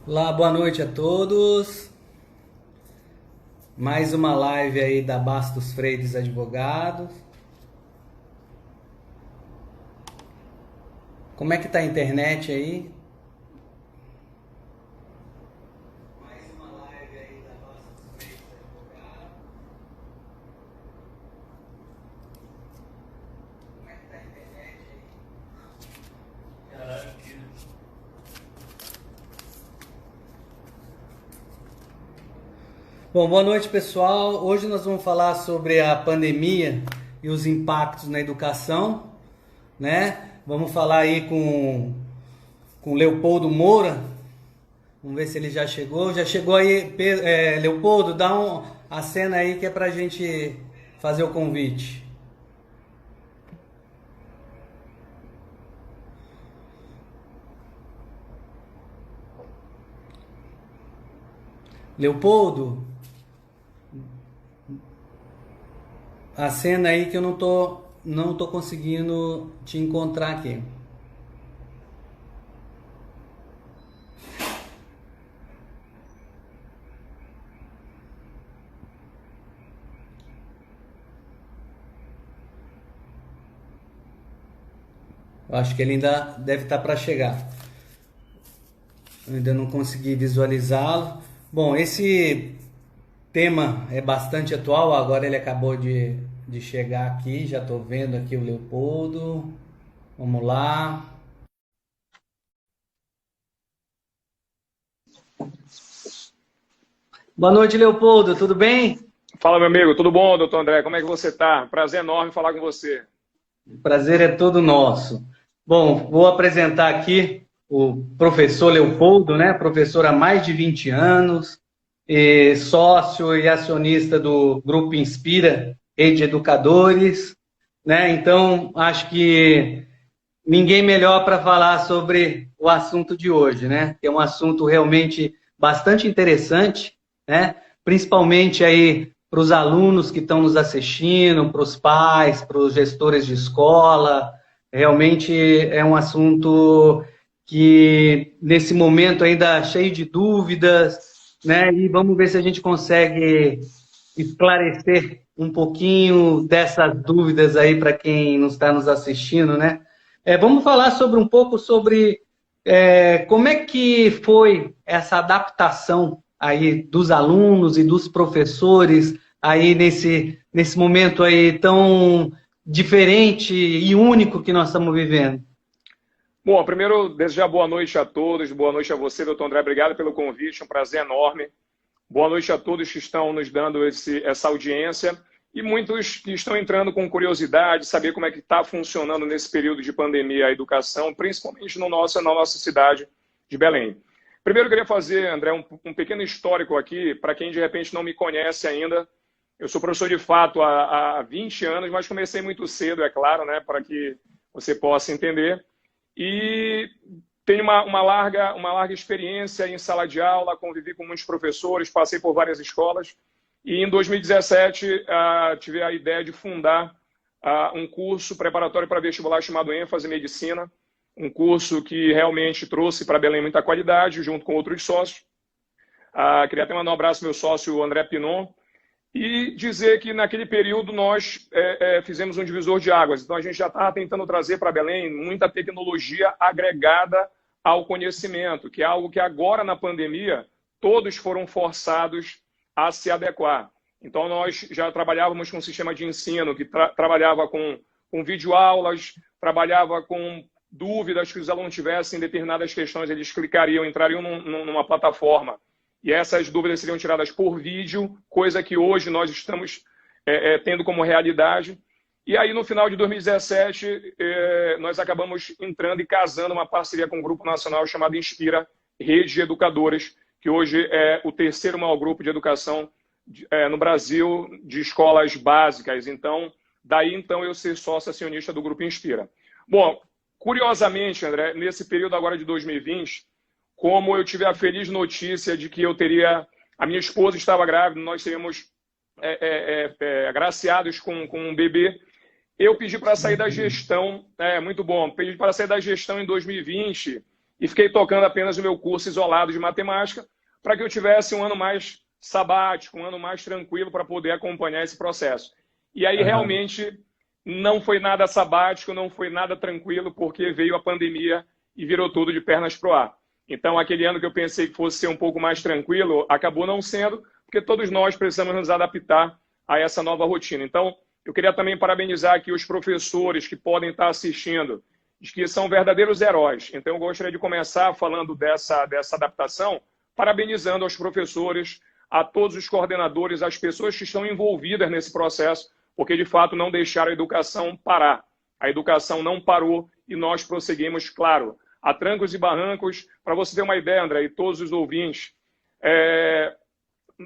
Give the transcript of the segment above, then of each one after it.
Olá, boa noite a todos. Mais uma live aí da Bastos Freitas Advogados. Como é que tá a internet aí? Mais uma live aí da Bastos Freitas Advogados. Como é que tá a internet aí? Bom, boa noite pessoal. Hoje nós vamos falar sobre a pandemia e os impactos na educação, né? Vamos falar aí com Leopoldo Moura. Vamos ver se ele já chegou. Já chegou aí, Leopoldo, dá a cena aí que é pra gente fazer o convite. Leopoldo, a cena aí que eu não tô conseguindo te encontrar aqui. Eu acho que ele ainda deve estar para chegar. Eu ainda não consegui visualizá-lo. Bom, esse tema é bastante atual. Agora ele acabou de chegar aqui. Já estou vendo aqui o Leopoldo. Vamos lá. Boa noite, Leopoldo. Tudo bem? Fala, meu amigo. Tudo bom, doutor André? Como é que você está? Prazer enorme falar com você. O prazer é todo nosso. Bom, vou apresentar aqui o professor Leopoldo, né? Professor há mais de 20 anos, sócio e acionista do Grupo Inspira, Rede de Educadores, né? Então, acho que ninguém melhor para falar sobre o assunto de hoje, né? Que é um assunto realmente bastante interessante, né? Principalmente aí para os alunos que estão nos assistindo, para os pais, para os gestores de escola. Realmente é um assunto que nesse momento ainda cheio de dúvidas, né? E vamos ver se a gente consegue esclarecer um pouquinho dessas dúvidas aí para quem não está nos assistindo, né? Vamos falar sobre um pouco sobre como é que foi essa adaptação aí dos alunos e dos professores aí nesse momento aí tão diferente e único que nós estamos vivendo. Bom, primeiro, desejar boa noite a todos. Boa noite a você, doutor André. Obrigado pelo convite. Um prazer enorme. Boa noite a todos que estão nos dando essa audiência e muitos que estão entrando com curiosidade, saber como é que está funcionando nesse período de pandemia a educação, principalmente na nossa cidade de Belém. Primeiro, eu queria fazer, André, um pequeno histórico aqui, para quem de repente não me conhece ainda. Eu sou professor de fato há 20 anos, mas comecei muito cedo, é claro, né, para que você possa entender. E tenho uma larga experiência em sala de aula, convivi com muitos professores, passei por várias escolas. E em 2017 tive a ideia de fundar um curso preparatório para vestibular chamado ênfase Medicina, um curso que realmente trouxe para Belém muita qualidade, junto com outros sócios. Queria até mandar um abraço ao meu sócio André Pinon, e dizer que naquele período nós fizemos um divisor de águas. Então a gente já estava tentando trazer para Belém muita tecnologia agregada ao conhecimento, que é algo que agora na pandemia todos foram forçados a se adequar. Então nós já trabalhávamos com um sistema de ensino que trabalhava com videoaulas, trabalhava com dúvidas que os alunos tivessem em determinadas questões, eles clicariam, entrariam numa plataforma e essas dúvidas seriam tiradas por vídeo, coisa que hoje nós estamos tendo como realidade. E aí, no final de 2017, nós acabamos entrando e casando uma parceria com um grupo nacional chamado Inspira, Rede de Educadores, que hoje é o terceiro maior grupo de educação no Brasil de escolas básicas. Então, daí então eu ser sócio acionista do Grupo Inspira. Bom, curiosamente, André, nesse período agora de 2020, como eu tive a feliz notícia de que a minha esposa estava grávida, nós seríamos agraciados com um bebê, eu pedi para sair da gestão, muito bom, pedi para sair da gestão em 2020 e fiquei tocando apenas o meu curso isolado de matemática para que eu tivesse um ano mais sabático, um ano mais tranquilo para poder acompanhar esse processo. E aí realmente não foi nada sabático, não foi nada tranquilo, porque veio a pandemia e virou tudo de pernas pro ar. Então, aquele ano que eu pensei que fosse ser um pouco mais tranquilo, acabou não sendo, porque todos nós precisamos nos adaptar a essa nova rotina. Então, eu queria também parabenizar aqui os professores que podem estar assistindo, que são verdadeiros heróis. Então, eu gostaria de começar falando dessa adaptação, parabenizando aos professores, a todos os coordenadores, as pessoas que estão envolvidas nesse processo, porque, de fato, não deixaram a educação parar. A educação não parou e nós prosseguimos, claro, a trancos e barrancos. Para você ter uma ideia, André, e todos os ouvintes,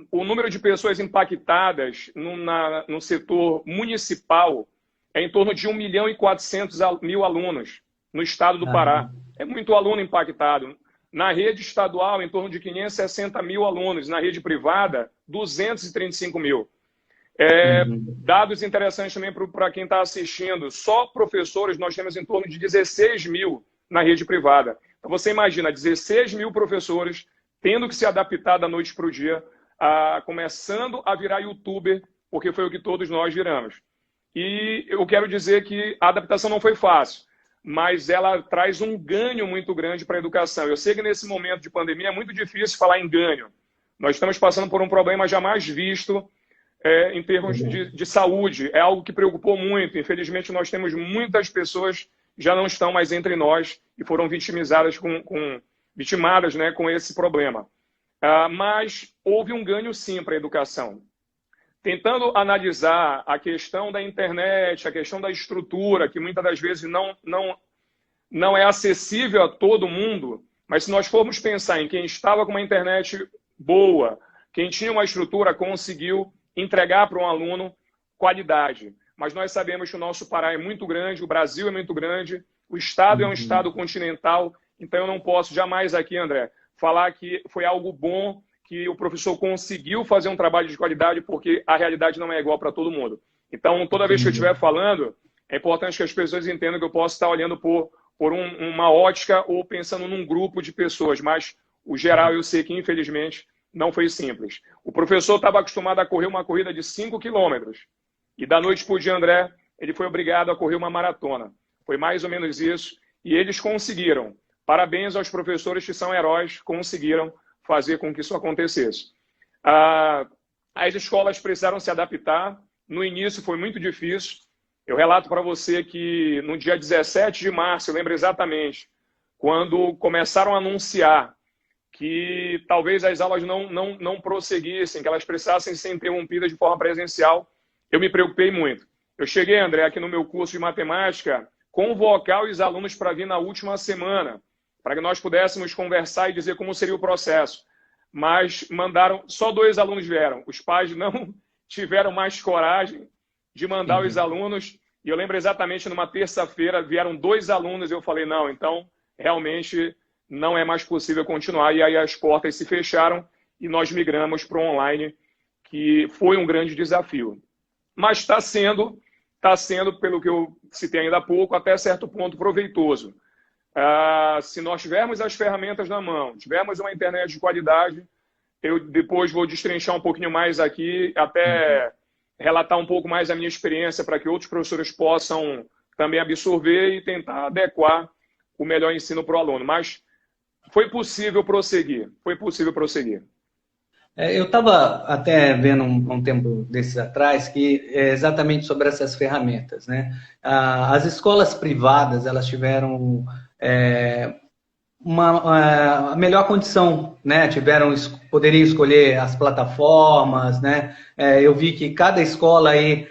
o número de pessoas impactadas no setor municipal é em torno de 1.400.000 alunos no estado do Pará. É muito aluno impactado. Na rede estadual, em torno de 560.000 alunos. Na rede privada, 235.000. Dados interessantes também para quem está assistindo. Só professores, nós temos em torno de 16.000 na rede privada. Então, você imagina, 16.000 professores tendo que se adaptar da noite para o dia, começando a virar youtuber, porque foi o que todos nós viramos. E eu quero dizer que a adaptação não foi fácil, mas ela traz um ganho muito grande para a educação. Eu sei que nesse momento de pandemia é muito difícil falar em ganho. Nós estamos passando por um problema jamais visto em termos de saúde. É algo que preocupou muito. Infelizmente, nós temos muitas pessoas que já não estão mais entre nós e foram vitimizadas vitimadas, né, com esse problema. Mas houve um ganho, sim, para a educação. Tentando analisar a questão da internet, a questão da estrutura, que muitas das vezes não é acessível a todo mundo, mas se nós formos pensar em quem estava com uma internet boa, quem tinha uma estrutura, conseguiu entregar para um aluno qualidade. Mas nós sabemos que o nosso Pará é muito grande, o Brasil é muito grande, o Estado é um Estado continental, então eu não posso jamais aqui, André, falar que foi algo bom, que o professor conseguiu fazer um trabalho de qualidade, porque a realidade não é igual para todo mundo. Então, toda vez que eu estiver falando, é importante que as pessoas entendam que eu posso estar olhando por uma ótica ou pensando num grupo de pessoas, mas o geral eu sei que, infelizmente, não foi simples. O professor estava acostumado a correr uma corrida de 5 quilômetros e da noite para o dia, André, ele foi obrigado a correr uma maratona. Foi mais ou menos isso e eles conseguiram. Parabéns aos professores que são heróis, conseguiram fazer com que isso acontecesse. As escolas precisaram se adaptar. No início foi muito difícil. Eu relato para você que no dia 17 de março, eu lembro exatamente, quando começaram a anunciar que talvez as aulas não prosseguissem, que elas precisassem ser interrompidas de forma presencial, eu me preocupei muito. Eu cheguei, André, aqui no meu curso de matemática, convocar os alunos para vir na última semana, para que nós pudéssemos conversar e dizer como seria o processo. Mas só 2 alunos vieram. Os pais não tiveram mais coragem de mandar os alunos. E eu lembro exatamente, numa terça-feira, vieram 2 alunos e eu falei, não, então, realmente não é mais possível continuar. E aí as portas se fecharam e nós migramos para o online, que foi um grande desafio. Mas está sendo, pelo que eu citei ainda há pouco, até certo ponto proveitoso. Se nós tivermos as ferramentas na mão, tivermos uma internet de qualidade, eu depois vou destrinchar um pouquinho mais aqui, até relatar um pouco mais a minha experiência para que outros professores possam também absorver e tentar adequar o melhor ensino para o aluno. Mas foi possível prosseguir, Eu estava até vendo um tempo desses atrás que é exatamente sobre essas ferramentas, né? As escolas privadas, elas tiveram uma melhor condição, né? Poderiam escolher as plataformas, né? Eu vi que cada escola aí,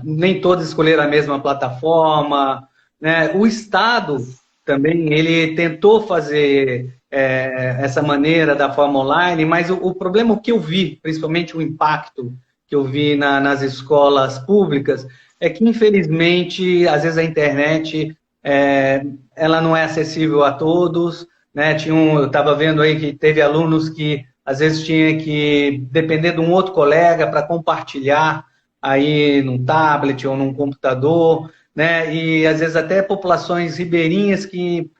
nem todas escolheram a mesma plataforma, né? O Estado também, ele tentou fazer essa maneira da forma online, mas o problema que eu vi, principalmente o impacto que eu vi nas escolas públicas, é que, infelizmente, às vezes a internet ela não é acessível a todos, né? Eu estava vendo aí que teve alunos que, às vezes, tinha que depender de um outro colega para compartilhar aí num tablet ou num computador, né? E, às vezes, até populações ribeirinhas que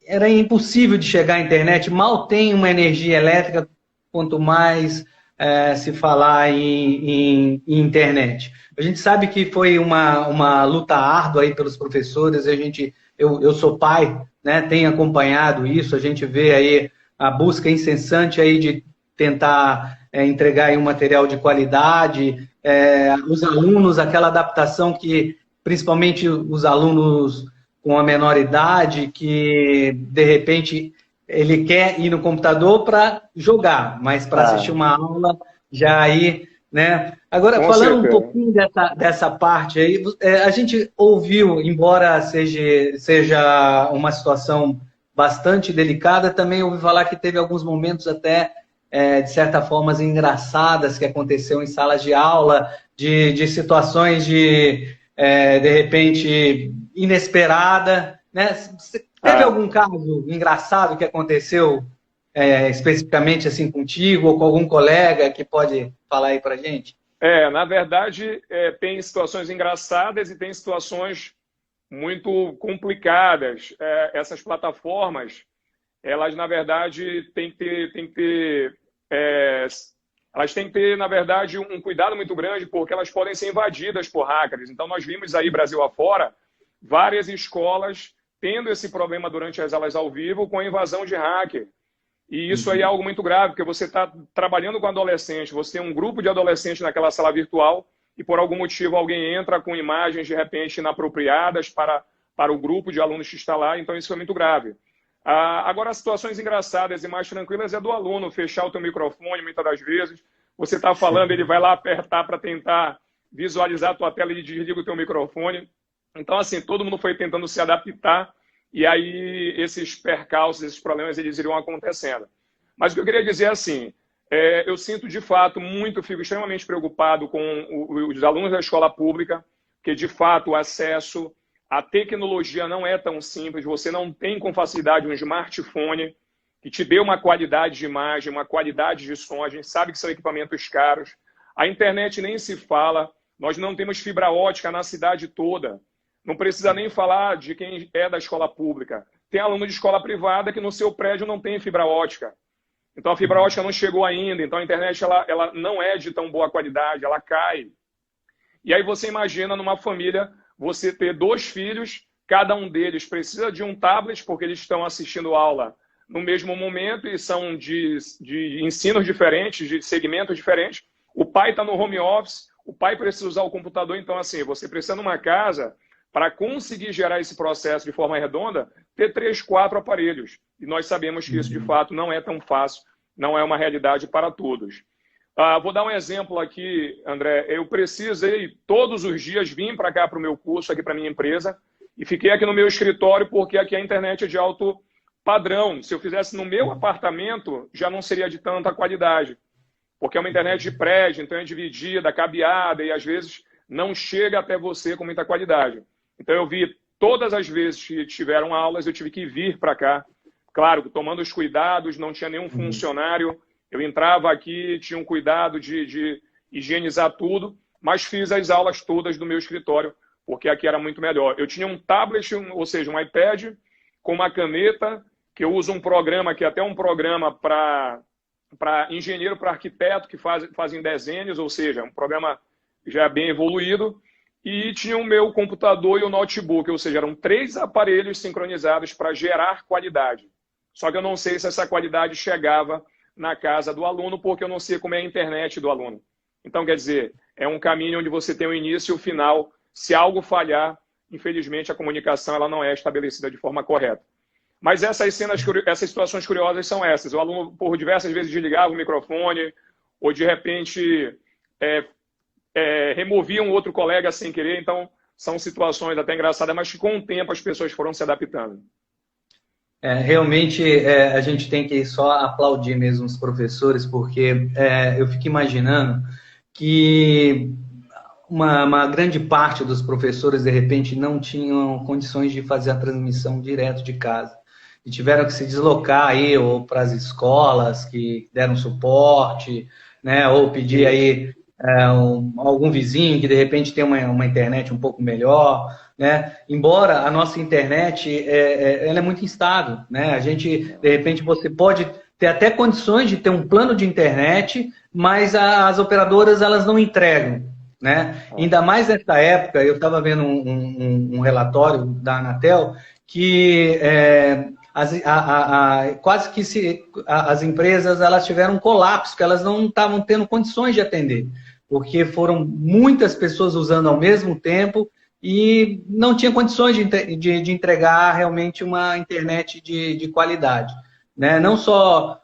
era impossível de chegar à internet, mal tem uma energia elétrica, quanto mais se falar em internet. A gente sabe que foi uma luta árdua aí pelos professores, eu sou pai, né, tenho acompanhado isso, a gente vê aí a busca incessante aí de tentar entregar aí um material de qualidade, os alunos, aquela adaptação que, principalmente os alunos com a menor idade, que de repente ele quer ir no computador para jogar, mas para assistir uma aula já aí, né? Agora, falando um pouquinho dessa parte aí, a gente ouviu, embora seja uma situação bastante delicada, também ouvi falar que teve alguns momentos até, de certa forma, engraçadas que aconteceu em salas de aula, de situações de repente, inesperada, né? Teve algum caso engraçado que aconteceu especificamente assim contigo ou com algum colega que pode falar aí pra gente? Na verdade, tem situações engraçadas e tem situações muito complicadas. Essas plataformas, elas, na verdade, têm que ter elas têm que ter, na verdade, um cuidado muito grande, porque elas podem ser invadidas por hackers. Então, nós vimos aí, Brasil afora, várias escolas tendo esse problema durante as aulas ao vivo com a invasão de hacker. E isso aí é algo muito grave, porque você está trabalhando com adolescente, você tem um grupo de adolescentes naquela sala virtual e, por algum motivo, alguém entra com imagens, de repente, inapropriadas para o grupo de alunos que está lá. Então, isso é muito grave. Agora, as situações engraçadas e mais tranquilas é do aluno fechar o teu microfone, muitas das vezes. Você está falando, ele vai lá apertar para tentar visualizar a tua tela e desliga o teu microfone. Então, assim, todo mundo foi tentando se adaptar e aí esses percalços, esses problemas, eles iriam acontecendo. Mas o que eu queria dizer é assim, eu sinto de fato fico extremamente preocupado com os alunos da escola pública, que de fato o acesso à tecnologia não é tão simples, você não tem com facilidade um smartphone que te dê uma qualidade de imagem, uma qualidade de som, a gente sabe que são equipamentos caros, a internet nem se fala, nós não temos fibra ótica na cidade toda, não precisa nem falar de quem é da escola pública. Tem aluno de escola privada que no seu prédio não tem fibra ótica. Então a fibra ótica não chegou ainda, então a internet ela não é de tão boa qualidade, ela cai. E aí você imagina numa família você ter 2 filhos, cada um deles precisa de um tablet, porque eles estão assistindo aula no mesmo momento e são de ensinos diferentes, de segmentos diferentes. O pai está no home office, o pai precisa usar o computador, então assim, você precisa numa casa, para conseguir gerar esse processo de forma redonda, ter 3, 4 aparelhos. E nós sabemos que isso, de fato, não é tão fácil, não é uma realidade para todos. Vou dar um exemplo aqui, André. Eu precisei, todos os dias, vir para cá, para o meu curso, aqui para a minha empresa, e fiquei aqui no meu escritório, porque aqui a internet é de alto padrão. Se eu fizesse no meu apartamento, já não seria de tanta qualidade, porque é uma internet de prédio, então é dividida, cabeada, e às vezes não chega até você com muita qualidade. Então eu vi todas as vezes que tiveram aulas, eu tive que vir para cá. Claro, tomando os cuidados, não tinha nenhum funcionário. Eu entrava aqui, tinha um cuidado de higienizar tudo, mas fiz as aulas todas do meu escritório, porque aqui era muito melhor. Eu tinha um tablet, ou seja, um iPad, com uma caneta, que eu uso um programa, que é até um programa para engenheiro, para arquiteto, que fazem desenhos, ou seja, um programa já bem evoluído. E tinha o meu computador e o notebook, ou seja, eram 3 aparelhos sincronizados para gerar qualidade. Só que eu não sei se essa qualidade chegava na casa do aluno, porque eu não sei como é a internet do aluno. Então, quer dizer, é um caminho onde você tem o início e o final. Se algo falhar, infelizmente, a comunicação ela não é estabelecida de forma correta. Mas essas situações curiosas são essas. O aluno, por diversas vezes, desligava o microfone, ou de repente removia um outro colega sem querer. Então, são situações até engraçadas, mas que com o tempo as pessoas foram se adaptando. Realmente, a gente tem que só aplaudir mesmo os professores, porque eu fico imaginando que uma grande parte dos professores, de repente, não tinham condições de fazer a transmissão direto de casa. E tiveram que se deslocar aí, ou para as escolas que deram suporte, né, ou pedir aí algum vizinho que de repente tem uma internet um pouco melhor, né? Embora a nossa internet ela é muito instável, né? A gente, de repente, você pode ter até condições de ter um plano de internet, mas as operadoras elas não entregam, né? Ainda mais nessa época, eu estava vendo um relatório da Anatel que quase que as empresas elas tiveram um colapso, que elas não estavam tendo condições de atender, porque foram muitas pessoas usando ao mesmo tempo e não tinha condições de entregar realmente uma internet de qualidade, né? Não só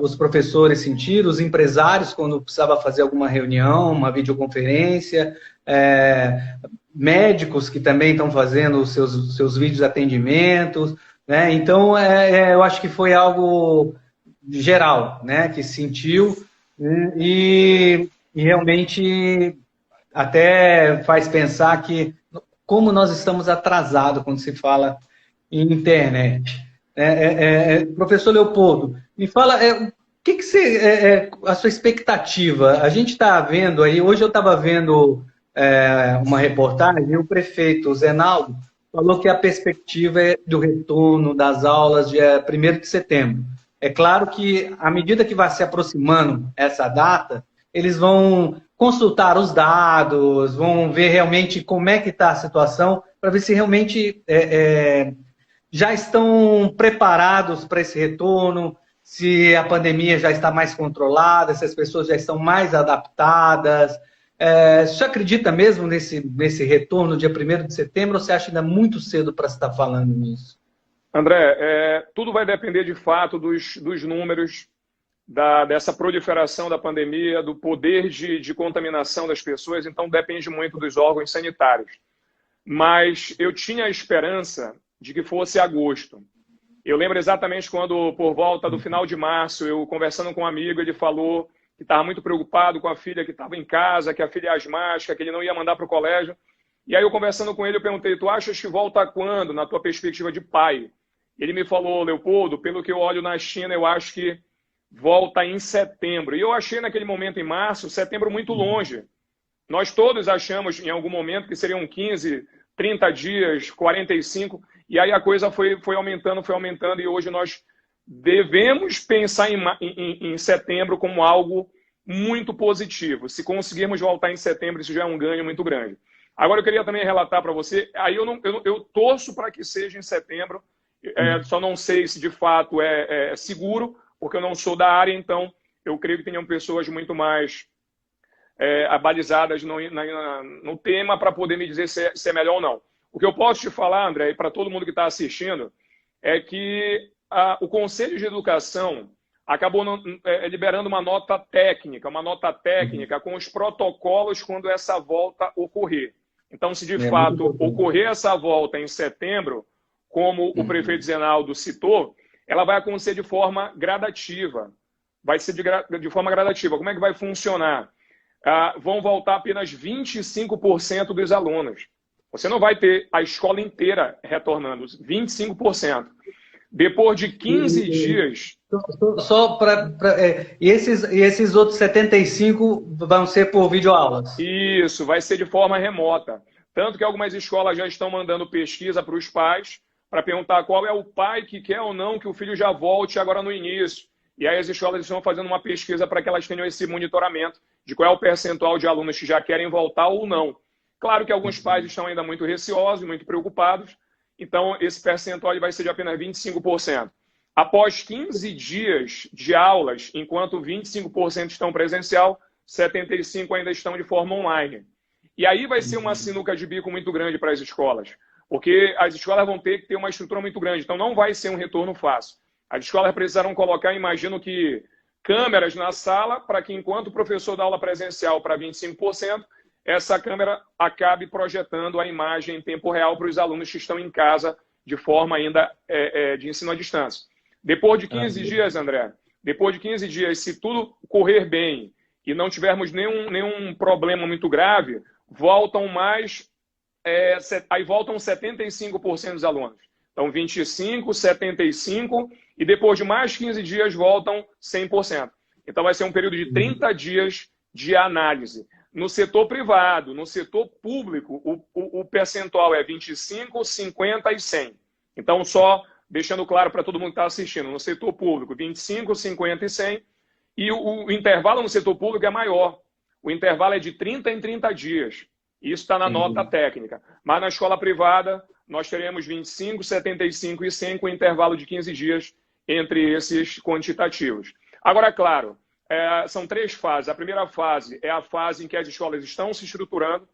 os professores sentiram, os empresários quando precisava fazer alguma reunião, uma videoconferência, médicos que também estão fazendo os seus vídeos atendimentos, né? Então, eu acho que foi algo geral, né? Que sentiu e realmente até faz pensar que como nós estamos atrasados quando se fala em internet. Professor Leopoldo, me fala, o que você, a sua expectativa? A gente está vendo aí, hoje eu estava vendo uma reportagem e o prefeito Zenaldo falou que a perspectiva é do retorno das aulas dia 1º de setembro. É claro que, à medida que vai se aproximando essa data, eles vão consultar os dados, vão ver realmente como é que está a situação, para ver se realmente já estão preparados para esse retorno, se a pandemia já está mais controlada, se as pessoas já estão mais adaptadas. Você acredita mesmo nesse retorno dia 1º de setembro ou você acha ainda muito cedo para estar falando nisso? André, tudo vai depender de fato dos números dessa proliferação da pandemia, do poder de contaminação das pessoas, então depende muito dos órgãos sanitários. Mas eu tinha a esperança de que fosse agosto. Eu lembro exatamente quando, por volta do final de março, eu conversando com um amigo, ele falou que estava muito preocupado com a filha que estava em casa, que a filha é asmática, que ele não ia mandar para o colégio. E aí eu conversando com ele, eu perguntei, tu achas que volta quando, na tua perspectiva de pai? Ele me falou, Leopoldo, pelo que eu olho na China, eu acho que volta em setembro. E eu achei naquele momento, em março, setembro muito longe. Nós todos achamos, em algum momento, que seriam 15, 30 dias, 45, e aí a coisa foi aumentando, e hoje nós devemos pensar em setembro como algo muito positivo. Se conseguirmos voltar em setembro, isso já é um ganho muito grande. Agora, eu queria também relatar para você, aí eu torço para que seja em setembro, só não sei se de fato é seguro, porque eu não sou da área, então eu creio que tenham pessoas muito mais abalizadas no tema para poder me dizer se é melhor ou não. O que eu posso te falar, André, e para todo mundo que está assistindo, é que o Conselho de Educação acabou liberando uma nota técnica com os protocolos quando essa volta ocorrer. Então, se de fato ocorrer essa volta em setembro, como o prefeito Zenaldo citou, ela vai acontecer de forma gradativa. Vai ser de forma gradativa. Como é que vai funcionar? Vão voltar apenas 25% dos alunos. Você não vai ter a escola inteira retornando, 25%. Depois de 15 dias... Só para... E esses outros 75 vão ser por videoaulas? Isso, vai ser de forma remota. Tanto que algumas escolas já estão mandando pesquisa para os pais, para perguntar qual é o pai que quer ou não que o filho já volte agora no início. E aí as escolas estão fazendo uma pesquisa para que elas tenham esse monitoramento de qual é o percentual de alunos que já querem voltar ou não. Claro que alguns pais estão ainda muito receosos, muito preocupados, então esse percentual vai ser de apenas 25%. Após 15 dias de aulas, enquanto 25% estão presencial, 75% ainda estão de forma online. E aí vai ser uma sinuca de bico muito grande para as escolas, porque as escolas vão ter que ter uma estrutura muito grande, então não vai ser um retorno fácil. As escolas precisarão colocar, imagino que, câmeras na sala para que, enquanto o professor dá aula presencial para 25%, essa câmera acabe projetando a imagem em tempo real para os alunos que estão em casa de forma ainda de ensino à distância. Depois de 15 dias, André, depois de 15 dias, se tudo correr bem e não tivermos nenhum problema muito grave, voltam aí voltam 75% dos alunos. Então, 25%, 75%, e depois de mais 15 dias voltam 100%. Então, vai ser um período de 30 dias de análise. No setor privado, no setor público, o percentual é 25, 50 e 100. Então, só deixando claro para todo mundo que está assistindo, no setor público, 25, 50 e 100, e o intervalo no setor público é maior. O intervalo é de 30 em 30 dias. Isso está na nota técnica. Mas na escola privada, nós teremos 25, 75 e 100, com intervalo de 15 dias entre esses quantitativos. Agora, claro, são 3 fases. A primeira fase é a fase em que as escolas estão se estruturando.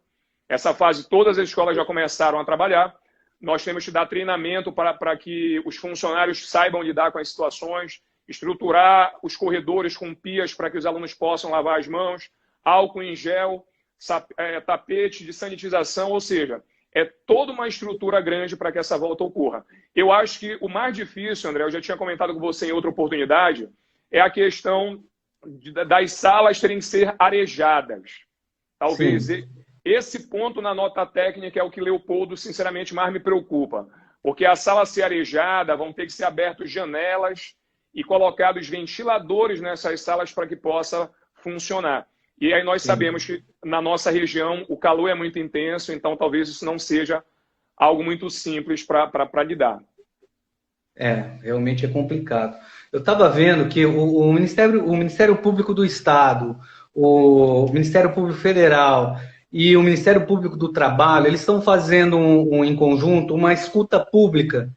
Essa fase, todas as escolas já começaram a trabalhar. Nós temos que dar treinamento para que os funcionários saibam lidar com as situações, estruturar os corredores com pias para que os alunos possam lavar as mãos, álcool em gel, tapete de sanitização, ou seja, é toda uma estrutura grande para que essa volta ocorra. Eu acho que o mais difícil, André, eu já tinha comentado com você em outra oportunidade, é a questão das salas terem que ser arejadas. Talvez esse ponto na nota técnica é o que Leopoldo, sinceramente, mais me preocupa. Porque a sala ser arejada, vão ter que ser abertas janelas e colocados ventiladores nessas salas para que possa funcionar. E aí nós sabemos que na nossa região o calor é muito intenso, então talvez isso não seja algo muito simples para lidar. Realmente é complicado. Eu estava vendo que o Ministério Público do Estado, o Ministério Público Federal e o Ministério Público do Trabalho, eles estão fazendo em conjunto uma escuta pública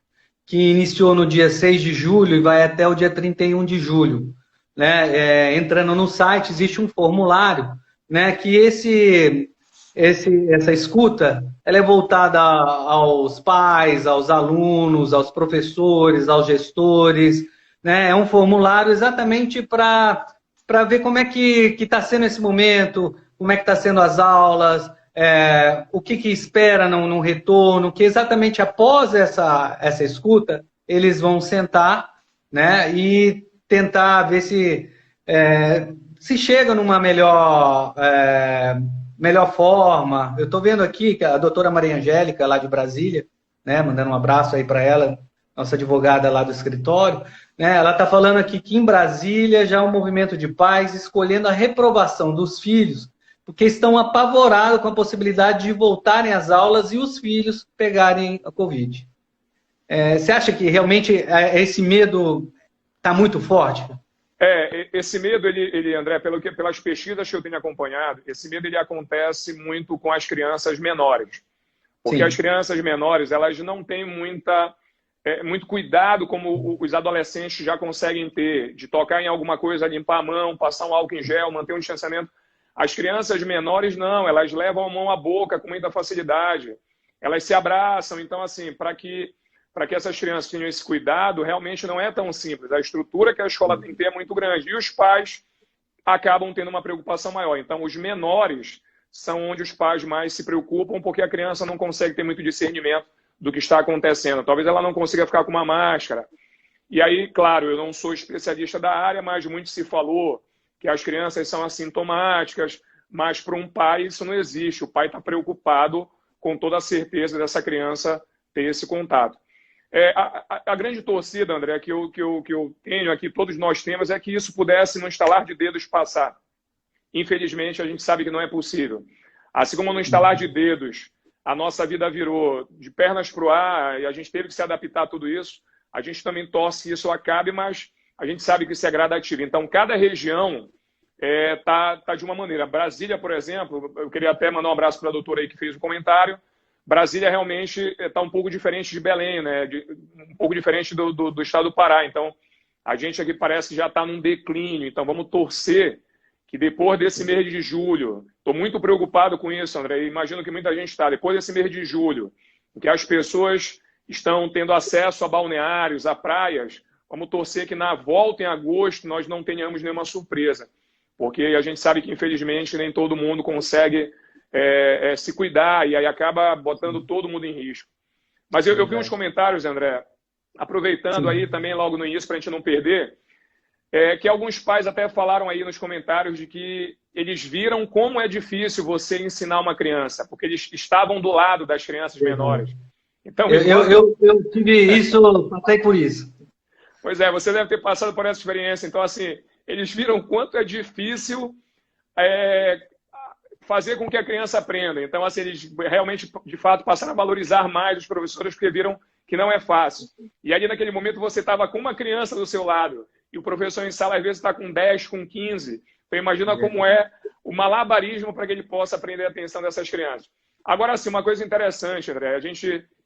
que iniciou no dia 6 de julho e vai até o dia 31 de julho. Né? Entrando no site, existe um formulário, né, que essa escuta ela é voltada aos pais, aos alunos, aos professores, aos gestores. Né? É um formulário exatamente para ver como é que está sendo esse momento, como é que está sendo as aulas, o que espera no retorno, que exatamente após essa escuta, eles vão sentar, né, e tentar ver se chega numa melhor forma. Eu estou vendo aqui que a doutora Maria Angélica, lá de Brasília, né, mandando um abraço aí para ela, nossa advogada lá do escritório, né, ela está falando aqui que em Brasília já há um movimento de pais escolhendo a reprovação dos filhos, porque estão apavorados com a possibilidade de voltarem às aulas e os filhos pegarem a Covid. Você acha que realmente esse medo está muito forte? Esse medo, André, pelas pesquisas que eu tenho acompanhado, esse medo ele acontece muito com as crianças menores. Porque as crianças menores, elas não têm muito cuidado como os adolescentes já conseguem ter, de tocar em alguma coisa, limpar a mão, passar um álcool em gel, manter um distanciamento. As crianças menores não, elas levam a mão à boca com muita facilidade. Elas se abraçam. Então, assim, para que essas crianças tenham esse cuidado, realmente não é tão simples. A estrutura que a escola tem que ter é muito grande. E os pais acabam tendo uma preocupação maior. Então, os menores são onde os pais mais se preocupam, porque a criança não consegue ter muito discernimento do que está acontecendo. Talvez ela não consiga ficar com uma máscara. E aí, claro, eu não sou especialista da área, mas muito se falou que as crianças são assintomáticas, mas para um pai isso não existe. O pai está preocupado com toda a certeza dessa criança ter esse contato. A grande torcida, André, que eu tenho aqui, todos nós temos, é que isso pudesse, no estalar de dedos, passar. Infelizmente, a gente sabe que não é possível. Assim como no estalar de dedos, a nossa vida virou de pernas para o ar e a gente teve que se adaptar a tudo isso, a gente também torce que isso acabe, mas a gente sabe que isso é gradativo. Então, cada região tá de uma maneira. Brasília, por exemplo, eu queria até mandar um abraço para a doutora aí que fez o comentário. Brasília realmente está um pouco diferente de Belém, né? Um pouco diferente do estado do Pará. Então, a gente aqui parece que já está num declínio. Então, vamos torcer que depois desse mês de julho, estou muito preocupado com isso, André, e imagino que muita gente está, depois desse mês de julho, em que as pessoas estão tendo acesso a balneários, a praias, vamos torcer que na volta em agosto nós não tenhamos nenhuma surpresa. Porque a gente sabe que, infelizmente, nem todo mundo consegue se cuidar e aí acaba botando todo mundo em risco. Mas eu vi uns comentários, André, aproveitando aí também logo no início para a gente não perder, que alguns pais até falaram aí nos comentários de que eles viram como é difícil você ensinar uma criança, porque eles estavam do lado das crianças menores. Então, eu tive isso, passei por isso. Pois é, você deve ter passado por essa experiência. Então, assim, eles viram quanto é difícil fazer com que a criança aprenda. Então, assim, eles realmente, de fato, passaram a valorizar mais os professores porque viram que não é fácil. E ali, naquele momento, você estava com uma criança do seu lado e o professor em sala, às vezes, está com 10, com 15. Então, imagina como é o malabarismo para que ele possa aprender a atenção dessas crianças. Agora, sim, uma coisa interessante, André,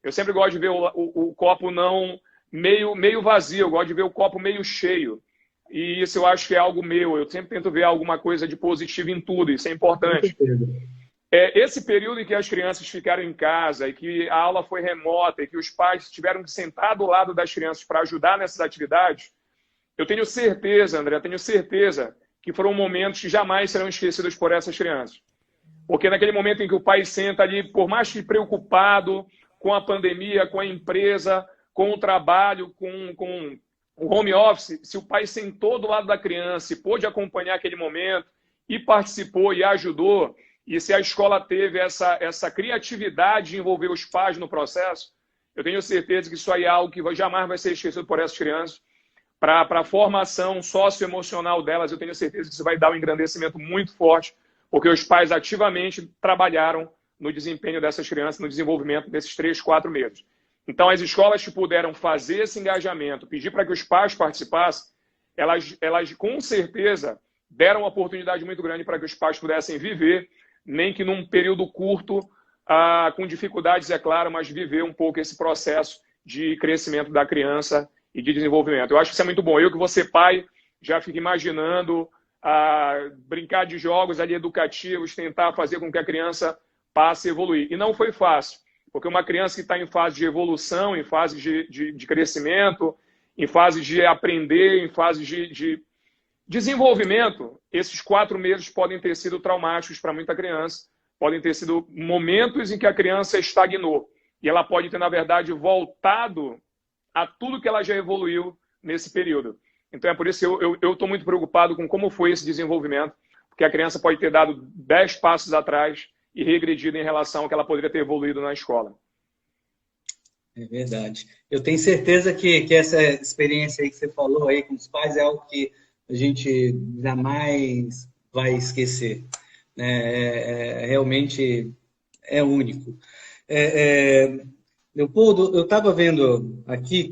eu sempre gosto de ver o copo não meio vazio, eu gosto de ver o copo meio cheio. E isso eu acho que é algo meu. Eu sempre tento ver alguma coisa de positivo em tudo. Isso é importante. Esse período em que as crianças ficaram em casa e que a aula foi remota e que os pais tiveram que sentar do lado das crianças para ajudar nessas atividades, eu tenho certeza, André, tenho certeza que foram momentos que jamais serão esquecidos por essas crianças. Porque naquele momento em que o pai senta ali, por mais que preocupado com a pandemia, com a empresa, com o trabalho, com o home office, se o pai sentou do lado da criança e pôde acompanhar aquele momento e participou e ajudou, e se a escola teve essa criatividade de envolver os pais no processo, eu tenho certeza que isso aí é algo que jamais vai ser esquecido por essas crianças. Para a formação socioemocional delas, eu tenho certeza que isso vai dar um engrandecimento muito forte, porque os pais ativamente trabalharam no desempenho dessas crianças, no desenvolvimento desses 3, 4 meses. Então, as escolas que puderam fazer esse engajamento, pedir para que os pais participassem, elas com certeza deram uma oportunidade muito grande para que os pais pudessem viver, nem que num período curto, com dificuldades, é claro, mas viver um pouco esse processo de crescimento da criança e de desenvolvimento. Eu acho que isso é muito bom. Eu que vou ser pai, já fico imaginando brincar de jogos ali educativos, tentar fazer com que a criança passe a evoluir. E não foi fácil. Porque uma criança que está em fase de evolução, em fase de crescimento, em fase de aprender, em fase de desenvolvimento, esses 4 meses podem ter sido traumáticos para muita criança, podem ter sido momentos em que a criança estagnou. E ela pode ter, na verdade, voltado a tudo que ela já evoluiu nesse período. Então, é por isso que eu estou muito preocupado com como foi esse desenvolvimento, porque a criança pode ter dado 10 passos atrás e regredido em relação ao que ela poderia ter evoluído na escola. É verdade. Eu tenho certeza que essa experiência aí que você falou aí com os pais é algo que a gente jamais vai esquecer. Realmente é único. Leopoldo, eu estava vendo aqui,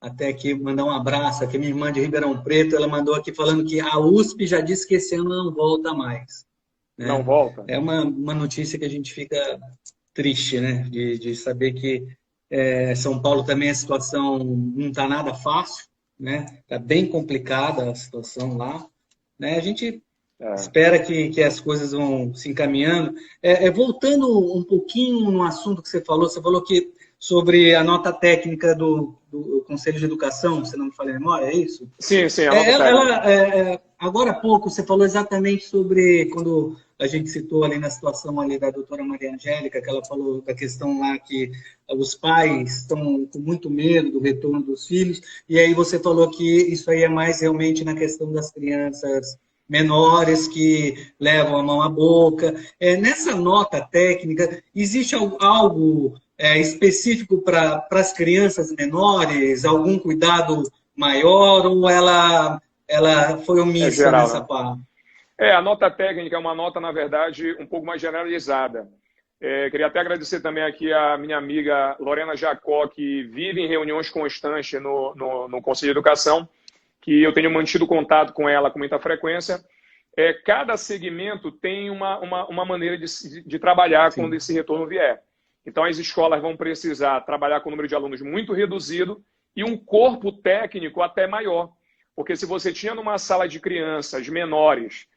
até aqui, mandar um abraço aqui, minha irmã de Ribeirão Preto, ela mandou aqui falando que a USP já disse que esse ano não volta mais. Né? Não volta. É uma notícia que a gente fica triste, né? De saber que São Paulo também a situação não está nada fácil, né? Está bem complicada a situação lá. Né? A gente espera que as coisas vão se encaminhando. Voltando um pouquinho no assunto que você falou que sobre a nota técnica do Conselho de Educação, se não me falha a memória, é isso? Sim, a nota técnica. Agora há pouco você falou exatamente sobre quando a gente citou ali na situação ali da doutora Maria Angélica, que ela falou da questão lá que os pais estão com muito medo do retorno dos filhos, e aí você falou que isso aí é mais realmente na questão das crianças menores que levam a mão à boca. Nessa nota técnica, existe algo específico para as crianças menores? Algum cuidado maior ou ela foi omissa nessa parte? A nota técnica é uma nota, na verdade, um pouco mais generalizada. Queria até agradecer também aqui a minha amiga Lorena Jacó, que vive em reuniões constantes no Conselho de Educação, que eu tenho mantido contato com ela com muita frequência. Cada segmento tem uma maneira de trabalhar Sim. quando esse retorno vier. Então, as escolas vão precisar trabalhar com um número de alunos muito reduzido e um corpo técnico até maior. Porque se você tinha numa sala de crianças menores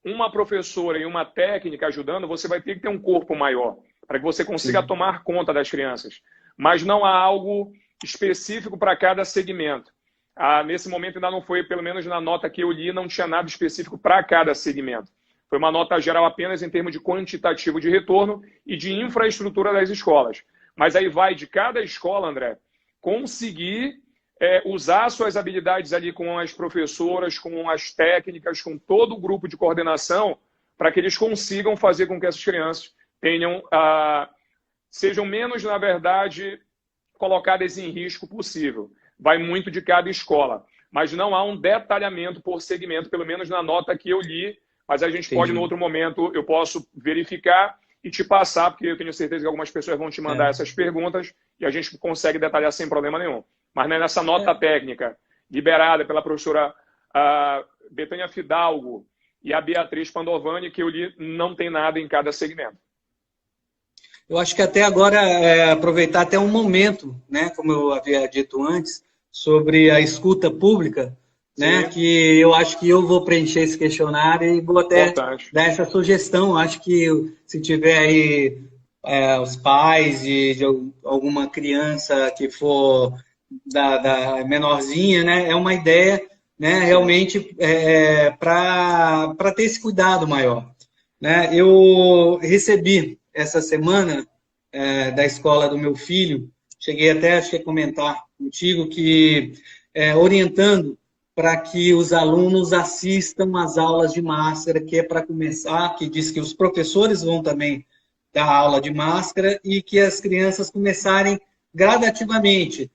uma professora e uma técnica ajudando, você vai ter que ter um corpo maior para que você consiga Sim. tomar conta das crianças. Mas não há algo específico para cada segmento. Nesse momento ainda não foi, pelo menos na nota que eu li, não tinha nada específico para cada segmento. Foi uma nota geral apenas em termos de quantitativo de retorno e de infraestrutura das escolas. Mas aí vai de cada escola, André, conseguir usar suas habilidades ali com as professoras, com as técnicas, com todo o grupo de coordenação, para que eles consigam fazer com que essas crianças sejam menos, na verdade, colocadas em risco possível. Vai muito de cada escola. mas não há um detalhamento por segmento, pelo menos na nota que eu li, mas a gente pode, no outro momento, eu posso verificar e te passar, porque eu tenho certeza que algumas pessoas vão te mandar essas perguntas e a gente consegue detalhar sem problema nenhum. Mas não é nessa nota técnica, liberada pela professora Betânia Fidalgo e a Beatriz Pandovani, que eu li, não tem nada em cada segmento. Eu acho que até agora, aproveitar até um momento, né, como eu havia dito antes, sobre a escuta pública, né, que eu acho que eu vou preencher esse questionário e vou até dar essa sugestão. Acho que se tiver aí os pais de alguma criança que for da menorzinha, né, é uma ideia, né, realmente para ter esse cuidado maior. Né? Eu recebi essa semana da escola do meu filho, cheguei até a comentar contigo, que orientando para que os alunos assistam às aulas de máscara, que é para começar, que diz que os professores vão também dar aula de máscara e que as crianças começarem gradativamente,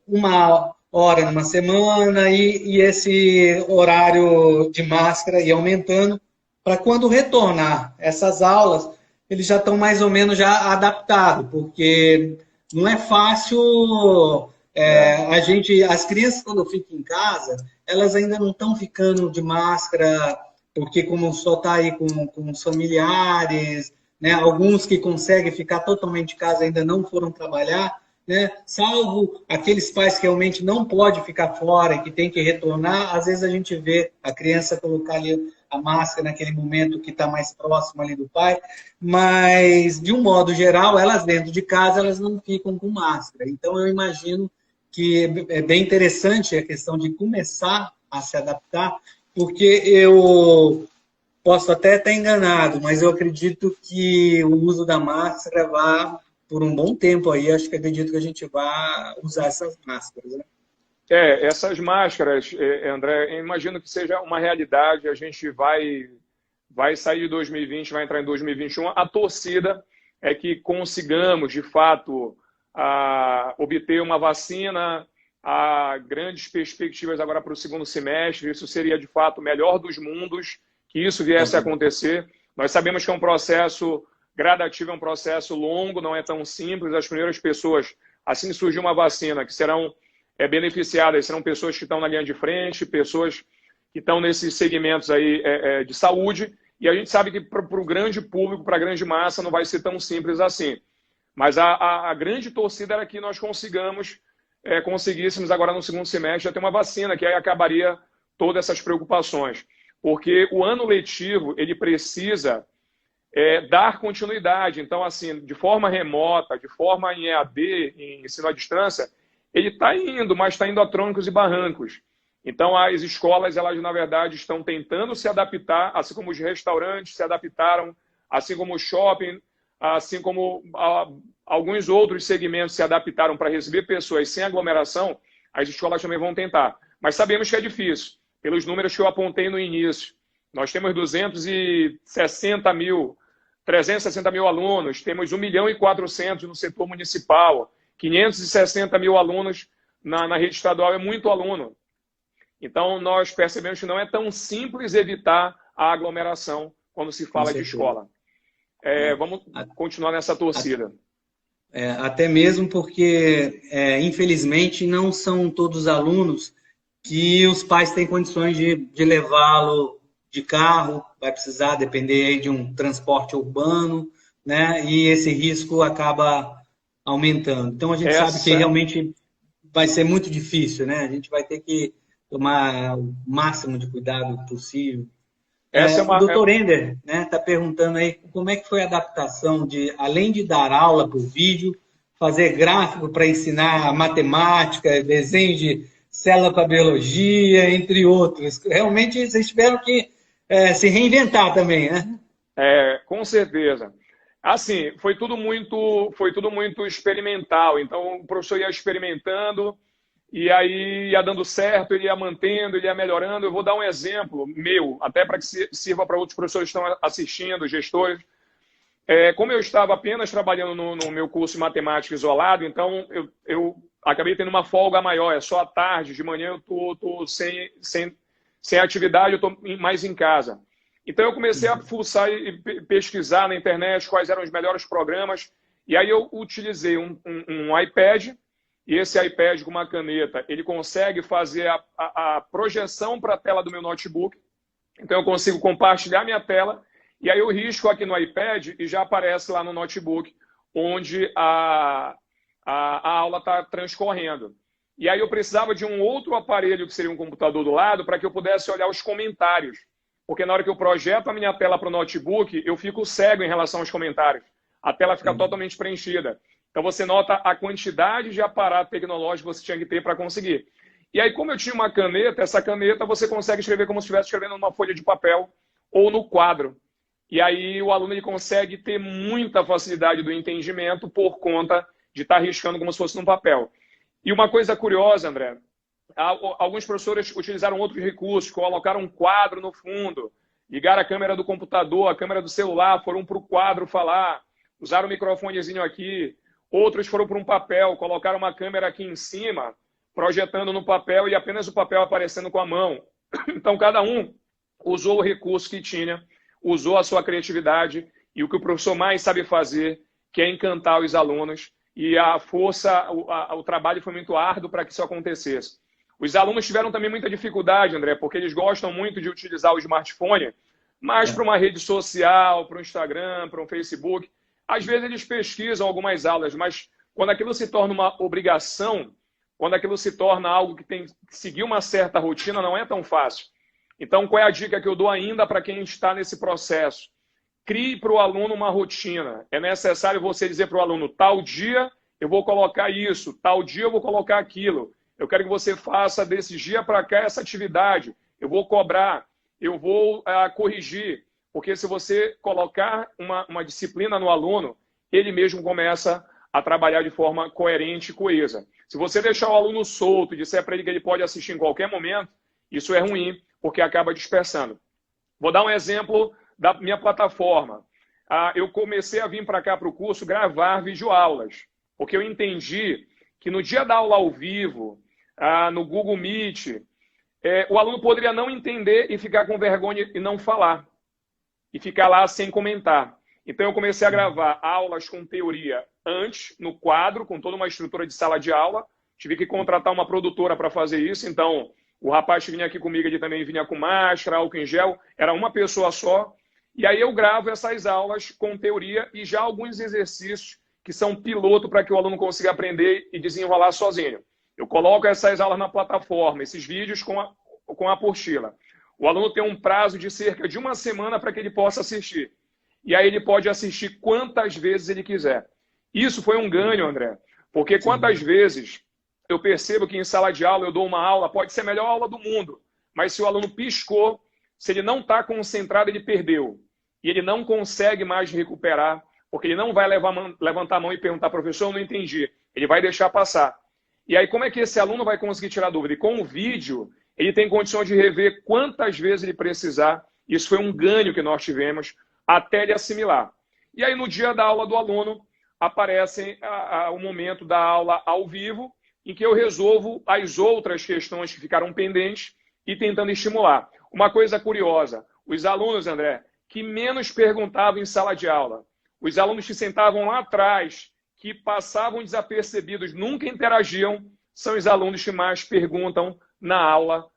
uma hora numa semana e esse horário de máscara ir aumentando, para quando retornar essas aulas, eles já estão mais ou menos já adaptados, porque não é fácil. As crianças, quando ficam em casa, elas ainda não estão ficando de máscara, porque como só está aí com os familiares, né, alguns que conseguem ficar totalmente em casa ainda não foram trabalhar, né, salvo aqueles pais que realmente não podem ficar fora e que tem que retornar, às vezes a gente vê a criança colocar ali a máscara naquele momento que está mais próximo ali do pai, mas, de um modo geral, elas dentro de casa, elas não ficam com máscara. Então, eu imagino que é bem interessante a questão de começar a se adaptar, porque eu posso até estar enganado, mas eu acredito que o uso da máscara vai por um bom tempo aí. Acredito que a gente vai usar essas máscaras, né? Essas máscaras, André, eu imagino que seja uma realidade. A gente vai sair de 2020, vai entrar em 2021. A torcida é que consigamos, de fato, obter uma vacina. Há grandes perspectivas agora para o segundo semestre. Isso seria, de fato, o melhor dos mundos, que isso viesse a acontecer. Nós sabemos que é um processo gradativo, é um processo longo, não é tão simples. As primeiras pessoas, assim que surgir uma vacina, que serão beneficiadas, serão pessoas que estão na linha de frente, pessoas que estão nesses segmentos aí de saúde, e a gente sabe que para o grande público, para a grande massa, não vai ser tão simples assim. Mas a grande torcida era que nós conseguíssemos agora no segundo semestre já ter uma vacina, que aí acabaria todas essas preocupações. Porque o ano letivo, ele precisa dar continuidade. Então, assim, de forma remota, de forma em EAD, em ensino à distância, ele está indo, mas está indo a troncos e barrancos. Então, as escolas, elas, na verdade, estão tentando se adaptar, assim como os restaurantes se adaptaram, assim como o shopping, assim como alguns outros segmentos se adaptaram para receber pessoas sem aglomeração, as escolas também vão tentar. Mas sabemos que é difícil. Pelos números que eu apontei no início, nós temos 360 mil alunos, temos 1.400.000 no setor municipal, 560 mil alunos na rede estadual, é muito aluno. Então, nós percebemos que não é tão simples evitar a aglomeração quando se fala de escola. Vamos continuar nessa torcida. Até mesmo porque, infelizmente, não são todos os alunos que os pais têm condições de levá-lo de carro, vai precisar depender aí de um transporte urbano, né? E esse risco acaba aumentando. Então, a gente sabe que realmente vai ser muito difícil, né? A gente vai ter que tomar o máximo de cuidado possível. O doutor Ender está perguntando aí como é que foi a adaptação de, além de dar aula por vídeo, fazer gráfico para ensinar matemática, desenho de célula para biologia, entre outros. Realmente, vocês tiveram que se reinventar também, né? Com certeza. Assim, foi tudo muito experimental. Então, o professor ia experimentando e aí ia dando certo, ele ia mantendo, ele ia melhorando. Eu vou dar um exemplo meu, até para que sirva para outros professores que estão assistindo, gestores. Como eu estava apenas trabalhando no meu curso de matemática isolado, então eu acabei tendo uma folga maior, é só à tarde, de manhã eu tô sem atividade, eu estou mais em casa. Então eu comecei a fuçar e pesquisar na internet quais eram os melhores programas, e aí eu utilizei um iPad, e esse iPad com uma caneta, ele consegue fazer a projeção para a tela do meu notebook, então eu consigo compartilhar minha tela, e aí eu risco aqui no iPad e já aparece lá no notebook, onde a aula está transcorrendo. E aí eu precisava de um outro aparelho, que seria um computador do lado, para que eu pudesse olhar os comentários. Porque na hora que eu projeto a minha tela para o notebook, eu fico cego em relação aos comentários. A tela fica totalmente preenchida. Então você nota a quantidade de aparato tecnológico que você tinha que ter para conseguir. E aí, como eu tinha uma caneta, essa caneta você consegue escrever como se estivesse escrevendo numa folha de papel ou no quadro. E aí o aluno ele consegue ter muita facilidade do entendimento por conta de estar riscando como se fosse num papel. E uma coisa curiosa, André, alguns professores utilizaram outros recursos, colocaram um quadro no fundo, ligaram a câmera do computador, a câmera do celular, foram para o quadro falar, usaram o microfonezinho aqui, outros foram para um papel, colocaram uma câmera aqui em cima, projetando no papel e apenas o papel aparecendo com a mão. Então, cada um usou o recurso que tinha, usou a sua criatividade e o que o professor mais sabe fazer, que é encantar os alunos. E a força, o trabalho foi muito árduo para que isso acontecesse. Os alunos tiveram também muita dificuldade, André, porque eles gostam muito de utilizar o smartphone, mas para uma rede social, para um Instagram, para um Facebook. Às vezes eles pesquisam algumas aulas, mas quando aquilo se torna uma obrigação, quando aquilo se torna algo que tem que seguir uma certa rotina, não é tão fácil. Então, qual é a dica que eu dou ainda para quem está nesse processo? Crie para o aluno uma rotina. É necessário você dizer para o aluno, tal dia eu vou colocar isso, tal dia eu vou colocar aquilo. Eu quero que você faça desse dia para cá essa atividade. Eu vou cobrar, eu vou corrigir. Porque se você colocar uma disciplina no aluno, ele mesmo começa a trabalhar de forma coerente e coesa. Se você deixar o aluno solto e disser para ele que ele pode assistir em qualquer momento, isso é ruim, porque acaba dispersando. Vou dar um exemplo da minha plataforma. Eu comecei a vir para cá para o curso gravar videoaulas, porque eu entendi que no dia da aula ao vivo, no Google Meet, o aluno poderia não entender e ficar com vergonha e não falar, e ficar lá sem comentar. Então eu comecei a gravar aulas com teoria antes, no quadro, com toda uma estrutura de sala de aula. Tive que contratar uma produtora para fazer isso, então o rapaz que vinha aqui comigo, ele também vinha com máscara, álcool em gel, era uma pessoa só. E aí eu gravo essas aulas com teoria e já alguns exercícios que são piloto para que o aluno consiga aprender e desenrolar sozinho. Eu coloco essas aulas na plataforma, esses vídeos com a apostila. O aluno tem um prazo de cerca de uma semana para que ele possa assistir. E aí ele pode assistir quantas vezes ele quiser. Isso foi um ganho, André, porque quantas vezes eu percebo que em sala de aula eu dou uma aula, pode ser a melhor aula do mundo, mas se o aluno piscou, se ele não está concentrado, ele perdeu. E ele não consegue mais recuperar, porque ele não vai levantar a mão e perguntar, professor, eu não entendi. Ele vai deixar passar. E aí, como é que esse aluno vai conseguir tirar dúvida? E com o vídeo, ele tem condições de rever quantas vezes ele precisar. Isso foi um ganho que nós tivemos até ele assimilar. E aí, no dia da aula do aluno, aparece o momento da aula ao vivo, em que eu resolvo as outras questões que ficaram pendentes e tentando estimular. Uma coisa curiosa, os alunos, André, que menos perguntavam em sala de aula, os alunos que sentavam lá atrás, que passavam desapercebidos, nunca interagiam, são os alunos que mais perguntam na aula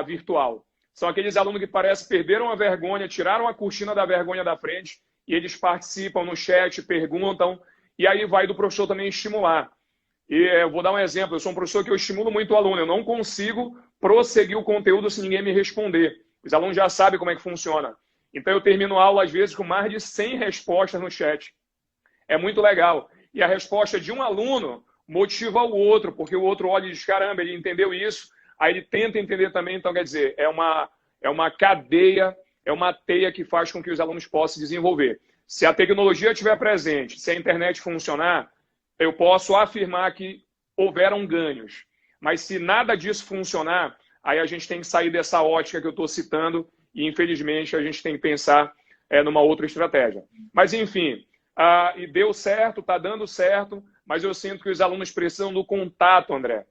virtual. São aqueles alunos que parece perderam a vergonha, tiraram a cortina da vergonha da frente e eles participam no chat, perguntam, e aí vai do professor também estimular. E eu vou dar um exemplo, eu sou um professor que eu estimulo muito o aluno, eu não consigo prosseguir o conteúdo se ninguém me responder. Os alunos já sabem como é que funciona. Então eu termino a aula, às vezes, com mais de 100 respostas no chat. É muito legal. E a resposta de um aluno motiva o outro, porque o outro olha e diz, caramba, ele entendeu isso, aí ele tenta entender também. Então, quer dizer, é uma cadeia, é uma teia que faz com que os alunos possam desenvolver. Se a tecnologia estiver presente, se a internet funcionar, eu posso afirmar que houveram ganhos. Mas se nada disso funcionar, aí a gente tem que sair dessa ótica que eu estou citando e, infelizmente, a gente tem que pensar numa outra estratégia. Mas, enfim, e deu certo, está dando certo, mas eu sinto que os alunos precisam do contato, André.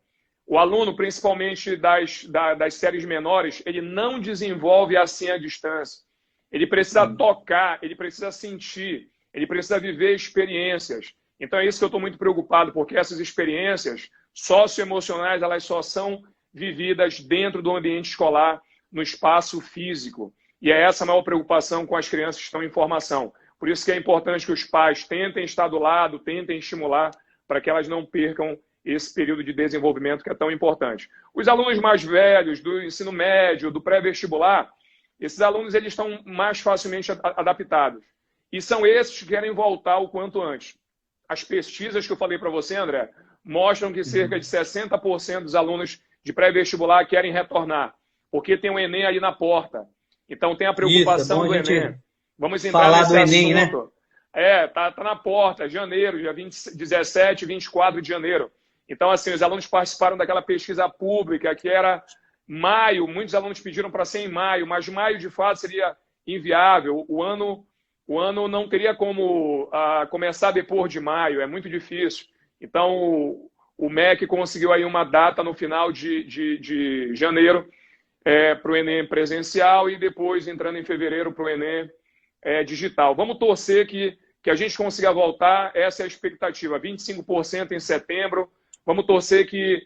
O aluno, principalmente das séries menores, ele não desenvolve assim à distância. Ele precisa tocar, ele precisa sentir, ele precisa viver experiências. Então é isso que eu estou muito preocupado, porque essas experiências socioemocionais, elas só são vividas dentro do ambiente escolar, no espaço físico. E é essa a maior preocupação com as crianças que estão em formação. Por isso que é importante que os pais tentem estar do lado, tentem estimular, para que elas não percam esse período de desenvolvimento que é tão importante. Os alunos mais velhos, do ensino médio, do pré-vestibular, esses alunos eles estão mais facilmente adaptados. E são esses que querem voltar o quanto antes. As pesquisas que eu falei para você, André, mostram que cerca de 60% dos alunos de pré-vestibular querem retornar, porque tem o Enem ali na porta. Então tem a preocupação do Enem. Vamos entrar nesse assunto. Né? Tá na porta, janeiro, dia 17, 24 de janeiro. Então, assim, os alunos participaram daquela pesquisa pública, que era maio, muitos alunos pediram para ser em maio, mas maio, de fato, seria inviável. O ano não teria como começar depois de maio, é muito difícil. Então, o MEC conseguiu aí uma data no final de janeiro para o Enem presencial e depois, entrando em fevereiro, para o Enem digital. Vamos torcer que a gente consiga voltar, essa é a expectativa, 25% em setembro. Vamos torcer que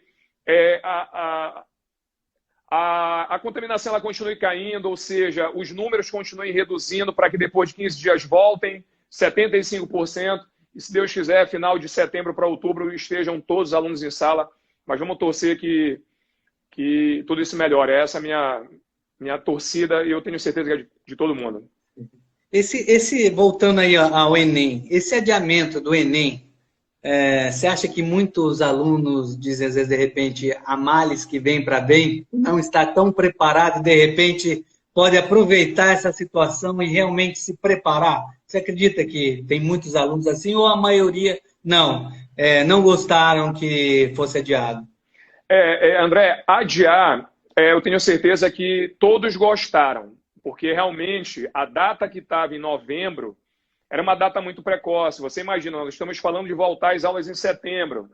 a contaminação ela continue caindo, ou seja, os números continuem reduzindo para que depois de 15 dias voltem 75%. E se Deus quiser, final de setembro para outubro estejam todos os alunos em sala. Mas vamos torcer que tudo isso melhore. Essa é a minha torcida e eu tenho certeza que é de todo mundo. Voltando aí ao Enem, esse adiamento do Enem, você acha que muitos alunos dizem, às vezes, de repente, há males que vêm para bem, não está tão preparado, de repente, pode aproveitar essa situação e realmente se preparar? Você acredita que tem muitos alunos assim ou a maioria não gostaram que fosse adiado? André, adiar, eu tenho certeza que todos gostaram, porque realmente a data que estava em novembro era uma data muito precoce. Você imagina, nós estamos falando de voltar às aulas em setembro.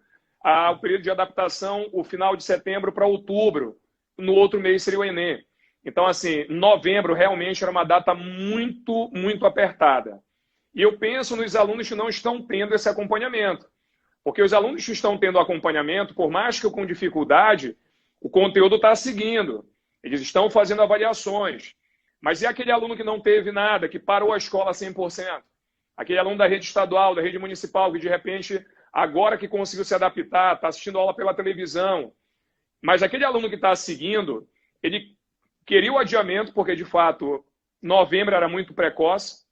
O período de adaptação, o final de setembro para outubro. No outro mês seria o Enem. Então, assim, novembro realmente era uma data muito, muito apertada. E eu penso nos alunos que não estão tendo esse acompanhamento. Porque os alunos que estão tendo acompanhamento, por mais que com dificuldade, o conteúdo está seguindo. Eles estão fazendo avaliações. Mas e aquele aluno que não teve nada, que parou a escola 100%? Aquele aluno da rede estadual, da rede municipal, que de repente, agora que conseguiu se adaptar, está assistindo aula pela televisão. Mas aquele aluno que está seguindo, ele queria o adiamento, porque de fato, novembro era muito precoce,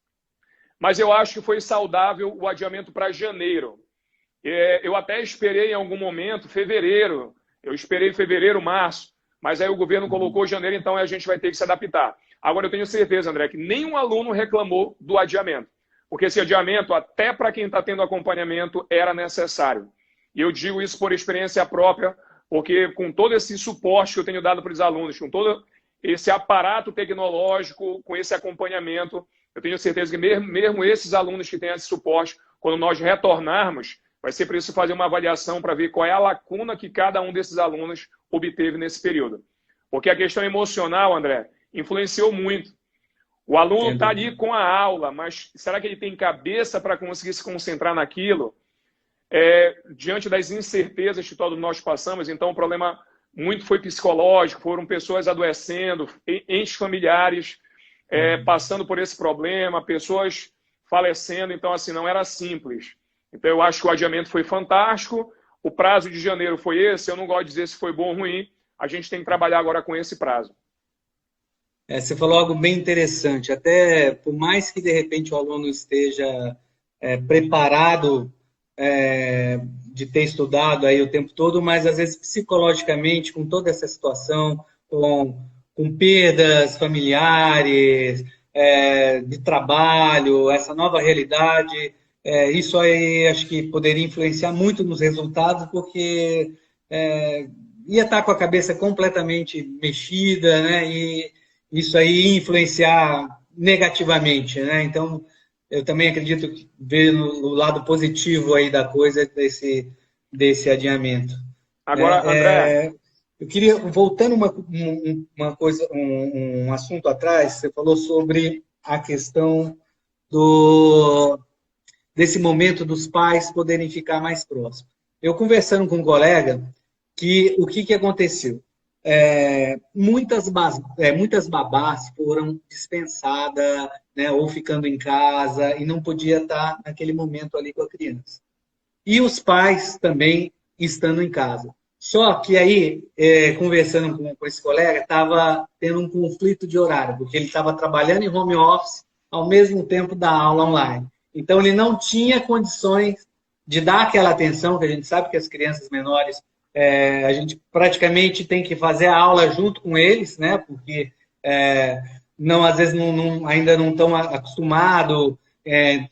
mas eu acho que foi saudável o adiamento para janeiro. Eu até esperei em algum momento, fevereiro, eu esperei fevereiro, março, mas aí o governo colocou janeiro, então a gente vai ter que se adaptar. Agora eu tenho certeza, André, que nenhum aluno reclamou do adiamento. Porque esse adiamento, até para quem está tendo acompanhamento, era necessário. E eu digo isso por experiência própria, porque com todo esse suporte que eu tenho dado para os alunos, com todo esse aparato tecnológico, com esse acompanhamento, eu tenho certeza que mesmo esses alunos que têm esse suporte, quando nós retornarmos, vai ser preciso fazer uma avaliação para ver qual é a lacuna que cada um desses alunos obteve nesse período. Porque a questão emocional, André, influenciou muito. O aluno está ali com a aula, mas será que ele tem cabeça para conseguir se concentrar naquilo? Diante das incertezas que todos nós passamos, então o problema muito foi psicológico, foram pessoas adoecendo, entes familiares passando por esse problema, pessoas falecendo, então assim, não era simples. Então eu acho que o adiamento foi fantástico, o prazo de janeiro foi esse, eu não gosto de dizer se foi bom ou ruim, a gente tem que trabalhar agora com esse prazo. Você falou algo bem interessante. Até por mais que, de repente, o aluno esteja preparado de ter estudado aí o tempo todo, mas, às vezes, psicologicamente, com toda essa situação, com perdas familiares, de trabalho, essa nova realidade, isso aí acho que poderia influenciar muito nos resultados, porque ia estar com a cabeça completamente mexida, né? E isso aí influenciar negativamente, né? Então, eu também acredito que ver o lado positivo aí da coisa desse adiamento. Agora, André, Né? Eu queria, voltando uma coisa, um assunto atrás, você falou sobre a questão desse momento dos pais poderem ficar mais próximos. Eu conversando com um colega, o que aconteceu? Muitas babás foram dispensadas, né, ou ficando em casa, e não podia estar naquele momento ali com a criança. E os pais também estando em casa. Só que aí, conversando com esse colega, estava tendo um conflito de horário, porque ele estava trabalhando em home office ao mesmo tempo da aula online. Então, ele não tinha condições de dar aquela atenção, que a gente sabe que as crianças menores, a gente praticamente tem que fazer a aula junto com eles, né? Porque às vezes ainda não estão acostumados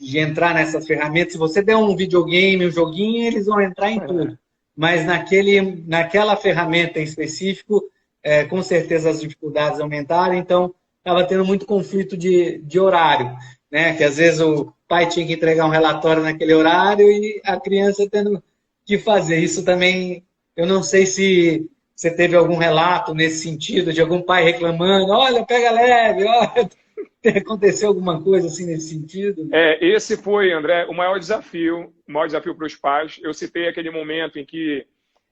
de entrar nessas ferramentas. Se você der um videogame, um joguinho, eles vão entrar em tudo. Mas naquela ferramenta em específico, com certeza as dificuldades aumentaram, então estava tendo muito conflito de horário, né? Que às vezes o pai tinha que entregar um relatório naquele horário e a criança tendo que fazer. Isso também, eu não sei se você teve algum relato nesse sentido, de algum pai reclamando, olha, pega leve, olha, aconteceu alguma coisa assim nesse sentido? Esse foi, André, o maior desafio para os pais. Eu citei aquele momento em que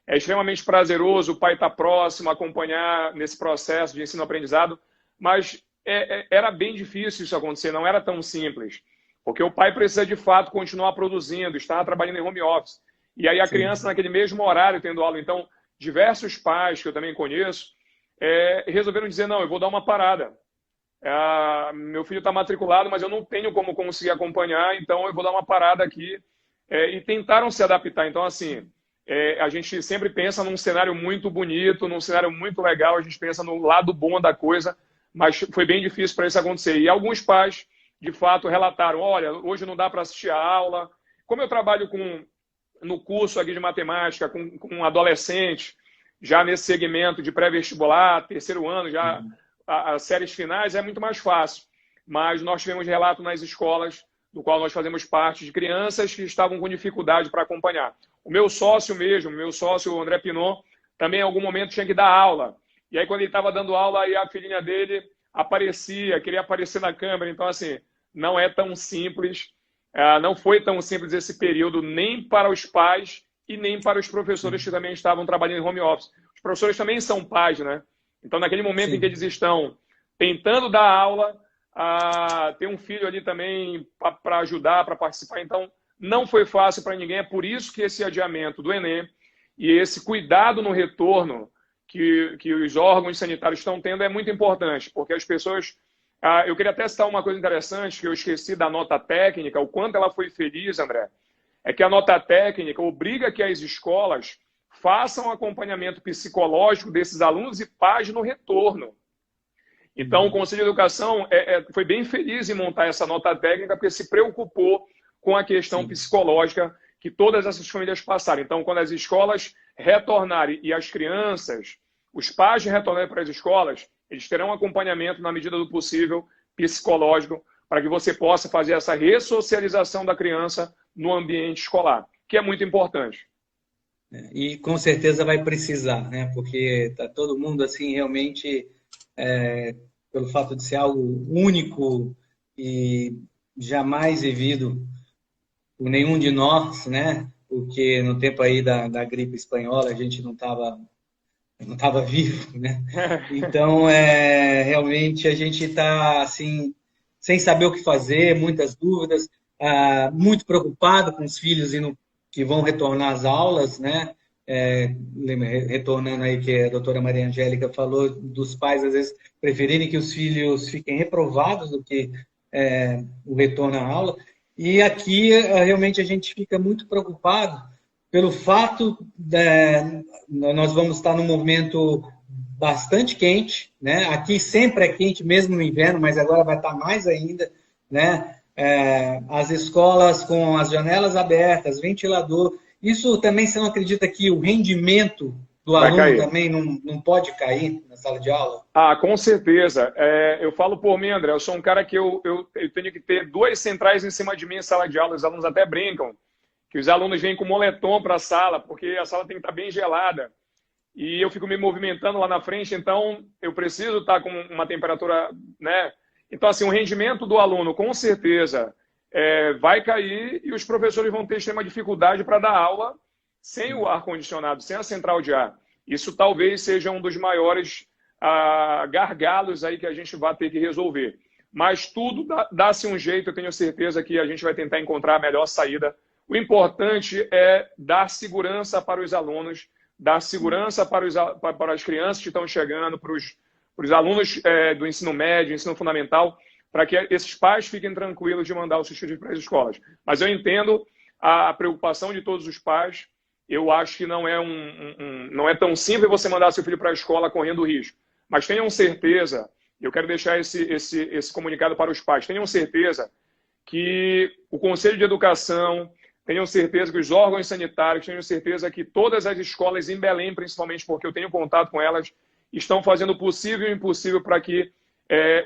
é extremamente prazeroso o pai estar próximo, acompanhar nesse processo de ensino-aprendizado, mas era bem difícil isso acontecer, não era tão simples, porque o pai precisa de fato continuar produzindo, estar trabalhando em home office, e aí a criança naquele mesmo horário tendo aula. Então, diversos pais que eu também conheço resolveram dizer, não, eu vou dar uma parada. Meu filho está matriculado, mas eu não tenho como conseguir acompanhar, então eu vou dar uma parada aqui. E tentaram se adaptar. Então, assim, a gente sempre pensa num cenário muito bonito, num cenário muito legal, a gente pensa no lado bom da coisa, mas foi bem difícil para isso acontecer. E alguns pais, de fato, relataram, olha, hoje não dá para assistir a aula. Como eu trabalho no curso aqui de matemática com adolescentes, já nesse segmento de pré-vestibular, terceiro ano, já... as séries finais, é muito mais fácil. Mas nós tivemos relato nas escolas, do qual nós fazemos parte, de crianças que estavam com dificuldade para acompanhar. O meu sócio mesmo, o André Pinot, também em algum momento tinha que dar aula. E aí, quando ele estava dando aula, aí a filhinha dele queria aparecer na câmera. Então, assim, não é tão simples, não foi tão simples esse período, nem para os pais e nem para os professores que também estavam trabalhando em home office. Os professores também são pais, né? Então, naquele momento em que eles estão tentando dar aula, ter um filho ali também para ajudar, para participar. Então, não foi fácil para ninguém. É por isso que esse adiamento do Enem e esse cuidado no retorno que os órgãos sanitários estão tendo é muito importante, porque as pessoas... eu queria até citar uma coisa interessante, que eu esqueci da nota técnica, o quanto ela foi feliz, André, é que a nota técnica obriga que as escolas façam acompanhamento psicológico desses alunos e pais no retorno. Então, o Conselho de Educação foi bem feliz em montar essa nota técnica, porque se preocupou com a questão psicológica que todas essas famílias passaram. Então, quando as escolas retornarem e as crianças, os pais retornarem para as escolas, eles terão acompanhamento, na medida do possível, psicológico, para que você possa fazer essa ressocialização da criança no ambiente escolar, que é muito importante. E com certeza vai precisar, né? Porque está todo mundo assim realmente, pelo fato de ser algo único e jamais vivido por nenhum de nós, né? Porque no tempo aí da gripe espanhola a gente não estava vivo, né? Então, realmente a gente está assim, sem saber o que fazer, muitas dúvidas, muito preocupado com os filhos que vão retornar às aulas, né? Retornando aí que a doutora Maria Angélica falou dos pais, às vezes, preferirem que os filhos fiquem reprovados do que o retorno à aula. E aqui, realmente, a gente fica muito preocupado pelo fato nós vamos estar num momento bastante quente, né? Aqui sempre é quente, mesmo no inverno, mas agora vai estar mais ainda, né? As escolas com as janelas abertas, ventilador. Isso também, você não acredita que o rendimento do aluno também não pode cair na sala de aula? Ah, com certeza. Eu falo por mim, André, eu sou um cara que eu tenho que ter duas centrais em cima de mim em sala de aula. Os alunos até brincam que os alunos vêm com moletom para a sala, porque a sala tem que estar bem gelada. E eu fico me movimentando lá na frente, então eu preciso estar com uma temperatura, né? Então, assim, o rendimento do aluno, com certeza, vai cair e os professores vão ter extrema dificuldade para dar aula sem o ar-condicionado, sem a central de ar. Isso talvez seja um dos maiores gargalos aí que a gente vai ter que resolver. Mas tudo dá-se um jeito, eu tenho certeza que a gente vai tentar encontrar a melhor saída. O importante é dar segurança para os alunos, dar segurança para as crianças que estão chegando, para os alunos do ensino médio, ensino fundamental, para que esses pais fiquem tranquilos de mandar os seus filhos para as escolas. Mas eu entendo a preocupação de todos os pais. Eu acho que não é tão simples você mandar seu filho para a escola correndo risco. Mas tenham certeza, eu quero deixar esse comunicado para os pais, tenham certeza que o Conselho de Educação, tenham certeza que os órgãos sanitários, tenham certeza que todas as escolas em Belém, principalmente porque eu tenho contato com elas, estão fazendo o possível e o impossível para que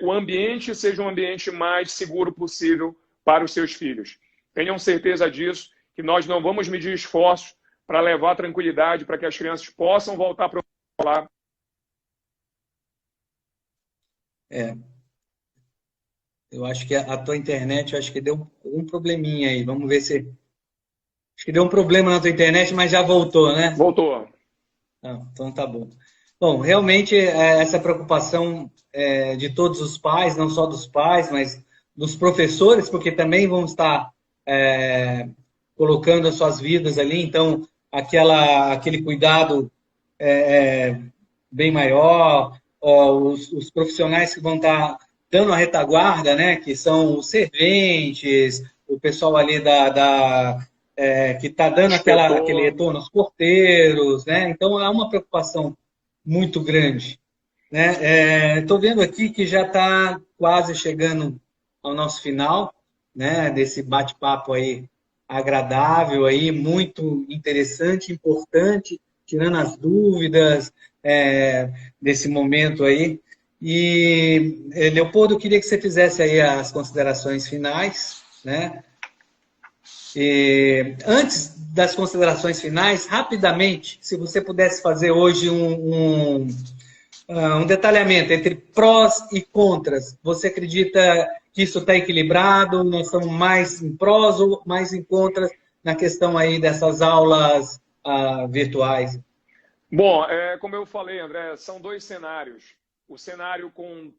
o ambiente seja um ambiente mais seguro possível para os seus filhos. Tenham certeza disso, que nós não vamos medir esforços para levar tranquilidade, para que as crianças possam voltar para o escolar. Eu acho que a tua internet, eu acho que deu um probleminha aí. Vamos ver se... Acho que deu um problema na tua internet, mas já voltou, né? Voltou. Então tá bom. Bom, realmente essa preocupação de todos os pais, não só dos pais, mas dos professores, porque também vão estar colocando as suas vidas ali, então aquele cuidado bem maior, os profissionais que vão estar dando a retaguarda, né, que são os serventes, o pessoal ali que está dando aquele retorno aos porteiros, né? Então há uma preocupação muito grande, né? Estou vendo aqui que já está quase chegando ao nosso final, né? Desse bate-papo aí agradável aí, muito interessante, importante, tirando as dúvidas desse momento aí. E Leopoldo, eu queria que você fizesse aí as considerações finais, né? Antes das considerações finais, rapidamente, se você pudesse fazer hoje um detalhamento entre prós e contras, você acredita que isso está equilibrado? Nós estamos mais em prós ou mais em contras na questão aí dessas aulas virtuais? Bom, como eu falei, André, são dois cenários. O cenário com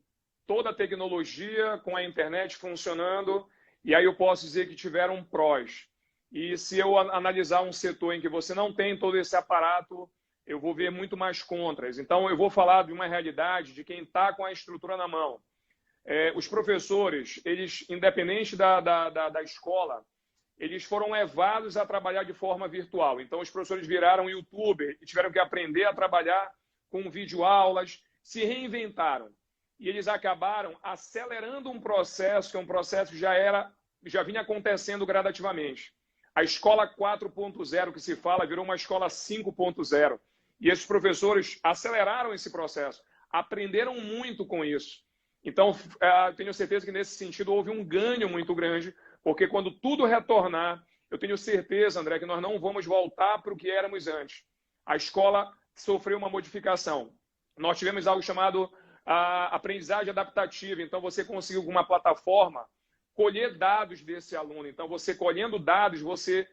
toda a tecnologia, com a internet funcionando, e aí eu posso dizer que tiveram prós. E se eu analisar um setor em que você não tem todo esse aparato, eu vou ver muito mais contras. Então, eu vou falar de uma realidade de quem está com a estrutura na mão. Os professores, eles, independente da escola, eles foram levados a trabalhar de forma virtual. Então, os professores viraram youtuber e tiveram que aprender a trabalhar com videoaulas, se reinventaram. E eles acabaram acelerando um processo, que é um processo que já vinha acontecendo gradativamente. A escola 4.0 que se fala virou uma escola 5.0. E esses professores aceleraram esse processo, aprenderam muito com isso. Então, tenho certeza que nesse sentido houve um ganho muito grande, porque quando tudo retornar, eu tenho certeza, André, que nós não vamos voltar para o que éramos antes. A escola sofreu uma modificação. Nós tivemos algo chamado aprendizagem adaptativa. Então, você conseguiu com uma plataforma colher dados desse aluno. Então, você colhendo dados, você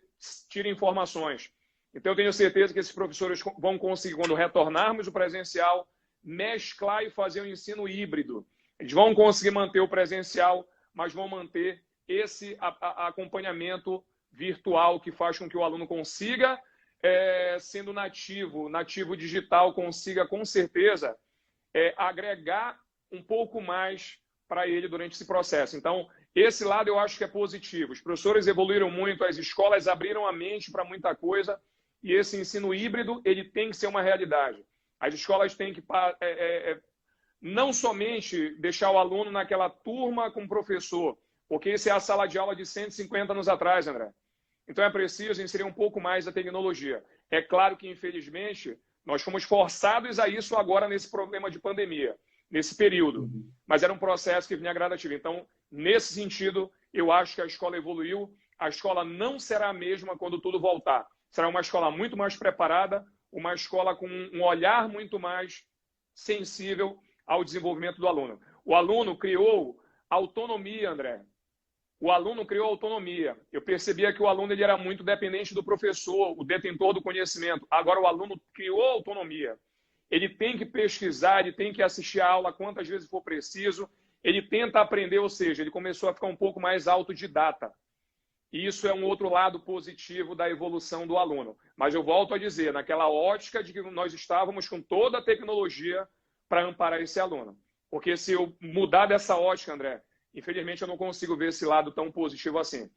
tira informações. Então, eu tenho certeza que esses professores vão conseguir, quando retornarmos o presencial, mesclar e fazer um ensino híbrido. Eles vão conseguir manter o presencial, mas vão manter esse acompanhamento virtual que faz com que o aluno consiga, sendo nativo digital, consiga, com certeza, agregar um pouco mais para ele durante esse processo. Então, esse lado eu acho que é positivo. Os professores evoluíram muito, as escolas abriram a mente para muita coisa, e esse ensino híbrido ele tem que ser uma realidade. As escolas têm que não somente deixar o aluno naquela turma com o professor, porque essa é a sala de aula de 150 anos atrás, André. Então é preciso inserir um pouco mais da tecnologia. É claro que, infelizmente, Nós fomos forçados a isso agora nesse problema de pandemia, nesse período. Mas era um processo que vinha gradativo. Então, nesse sentido, eu acho que a escola evoluiu. A escola não será a mesma quando tudo voltar. Será uma escola muito mais preparada, uma escola com um olhar muito mais sensível ao desenvolvimento do aluno. O aluno criou autonomia, André. O aluno criou autonomia. Eu percebia que o aluno ele era muito dependente do professor, o detentor do conhecimento. Agora o aluno criou autonomia. Ele tem que pesquisar, ele tem que assistir a aula quantas vezes for preciso, ele tenta aprender, ou seja, ele começou a ficar um pouco mais autodidata. E isso é um outro lado positivo da evolução do aluno. Mas eu volto a dizer, naquela ótica de que nós estávamos com toda a tecnologia para amparar esse aluno. Porque se eu mudar dessa ótica, André, infelizmente eu não consigo ver esse lado tão positivo assim.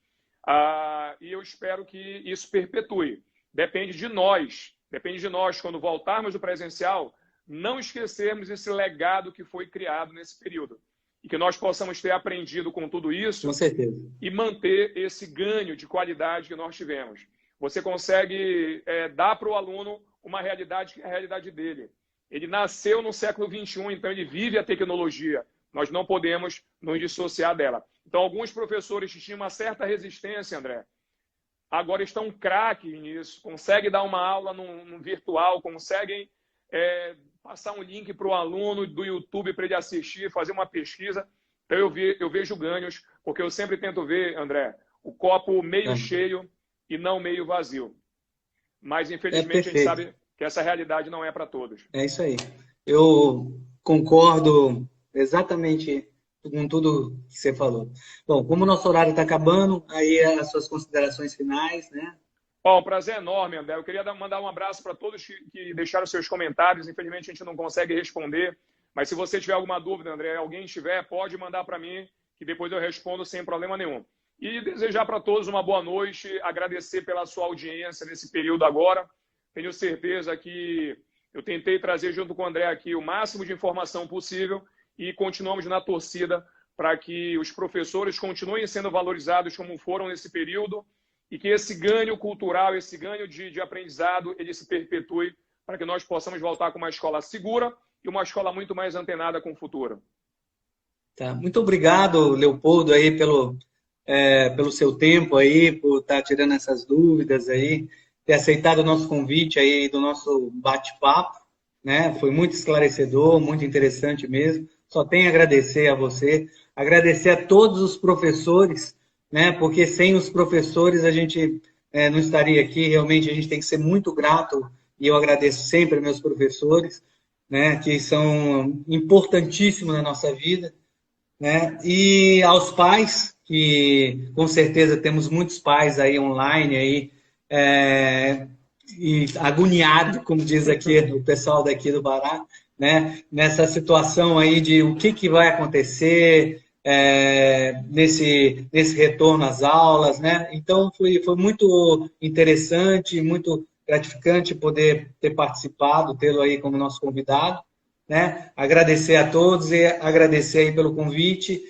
E eu espero que isso perpetue. Depende de nós, quando voltarmos do presencial, não esquecermos esse legado que foi criado nesse período. E que nós possamos ter aprendido com tudo isso. Com certeza. E manter esse ganho de qualidade que nós tivemos. Você consegue dar para o aluno uma realidade que é a realidade dele. Ele nasceu no século XXI, então ele vive a tecnologia. Nós não podemos nos dissociar dela. Então, alguns professores que tinham uma certa resistência, André, agora estão craques nisso, conseguem dar uma aula no virtual, conseguem passar um link para o aluno do YouTube para ele assistir, fazer uma pesquisa. Então, eu vejo ganhos, porque eu sempre tento ver, André, o copo meio cheio e não meio vazio. Mas, infelizmente, a gente sabe que essa realidade não é para todos. É isso aí. Eu concordo exatamente com tudo que você falou. Bom, como o nosso horário está acabando, aí as suas considerações finais, né? Bom, prazer enorme, André. Eu queria mandar um abraço para todos que deixaram seus comentários. Infelizmente, a gente não consegue responder. Mas se você tiver alguma dúvida, André, alguém tiver, pode mandar para mim, que depois eu respondo sem problema nenhum. E desejar para todos uma boa noite, agradecer pela sua audiência nesse período agora. Tenho certeza que eu tentei trazer junto com o André aqui o máximo de informação possível e continuamos na torcida para que os professores continuem sendo valorizados como foram nesse período e que esse ganho cultural, esse ganho de aprendizado, ele se perpetue para que nós possamos voltar com uma escola segura e uma escola muito mais antenada com o futuro. Tá. Muito obrigado, Leopoldo, aí pelo seu tempo aí, por estar tirando essas dúvidas aí, ter aceitado o nosso convite aí do nosso bate-papo, né? Foi muito esclarecedor, muito interessante mesmo. Só tenho a agradecer a você, agradecer a todos os professores, né? Porque sem os professores a gente não estaria aqui. Realmente a gente tem que ser muito grato e eu agradeço sempre aos meus professores, né? Que são importantíssimos na nossa vida, né? E aos pais, que com certeza temos muitos pais aí online aí, e agoniado, como diz aqui o pessoal daqui do Pará, né? Nessa situação aí de o que vai acontecer nesse retorno às aulas, né? Então foi muito interessante, muito gratificante poder ter participado, tê-lo aí como nosso convidado, né? Agradecer a todos e agradecer aí pelo convite.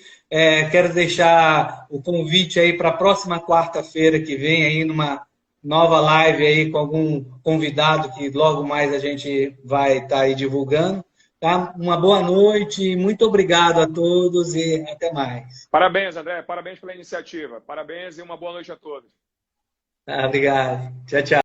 Quero deixar o convite aí para a próxima quarta-feira que vem aí numa nova live aí com algum convidado que logo mais a gente vai estar aí divulgando. Tá? Uma boa noite, muito obrigado a todos e até mais. Parabéns, André, parabéns pela iniciativa. Parabéns e uma boa noite a todos. Obrigado. Tchau, tchau.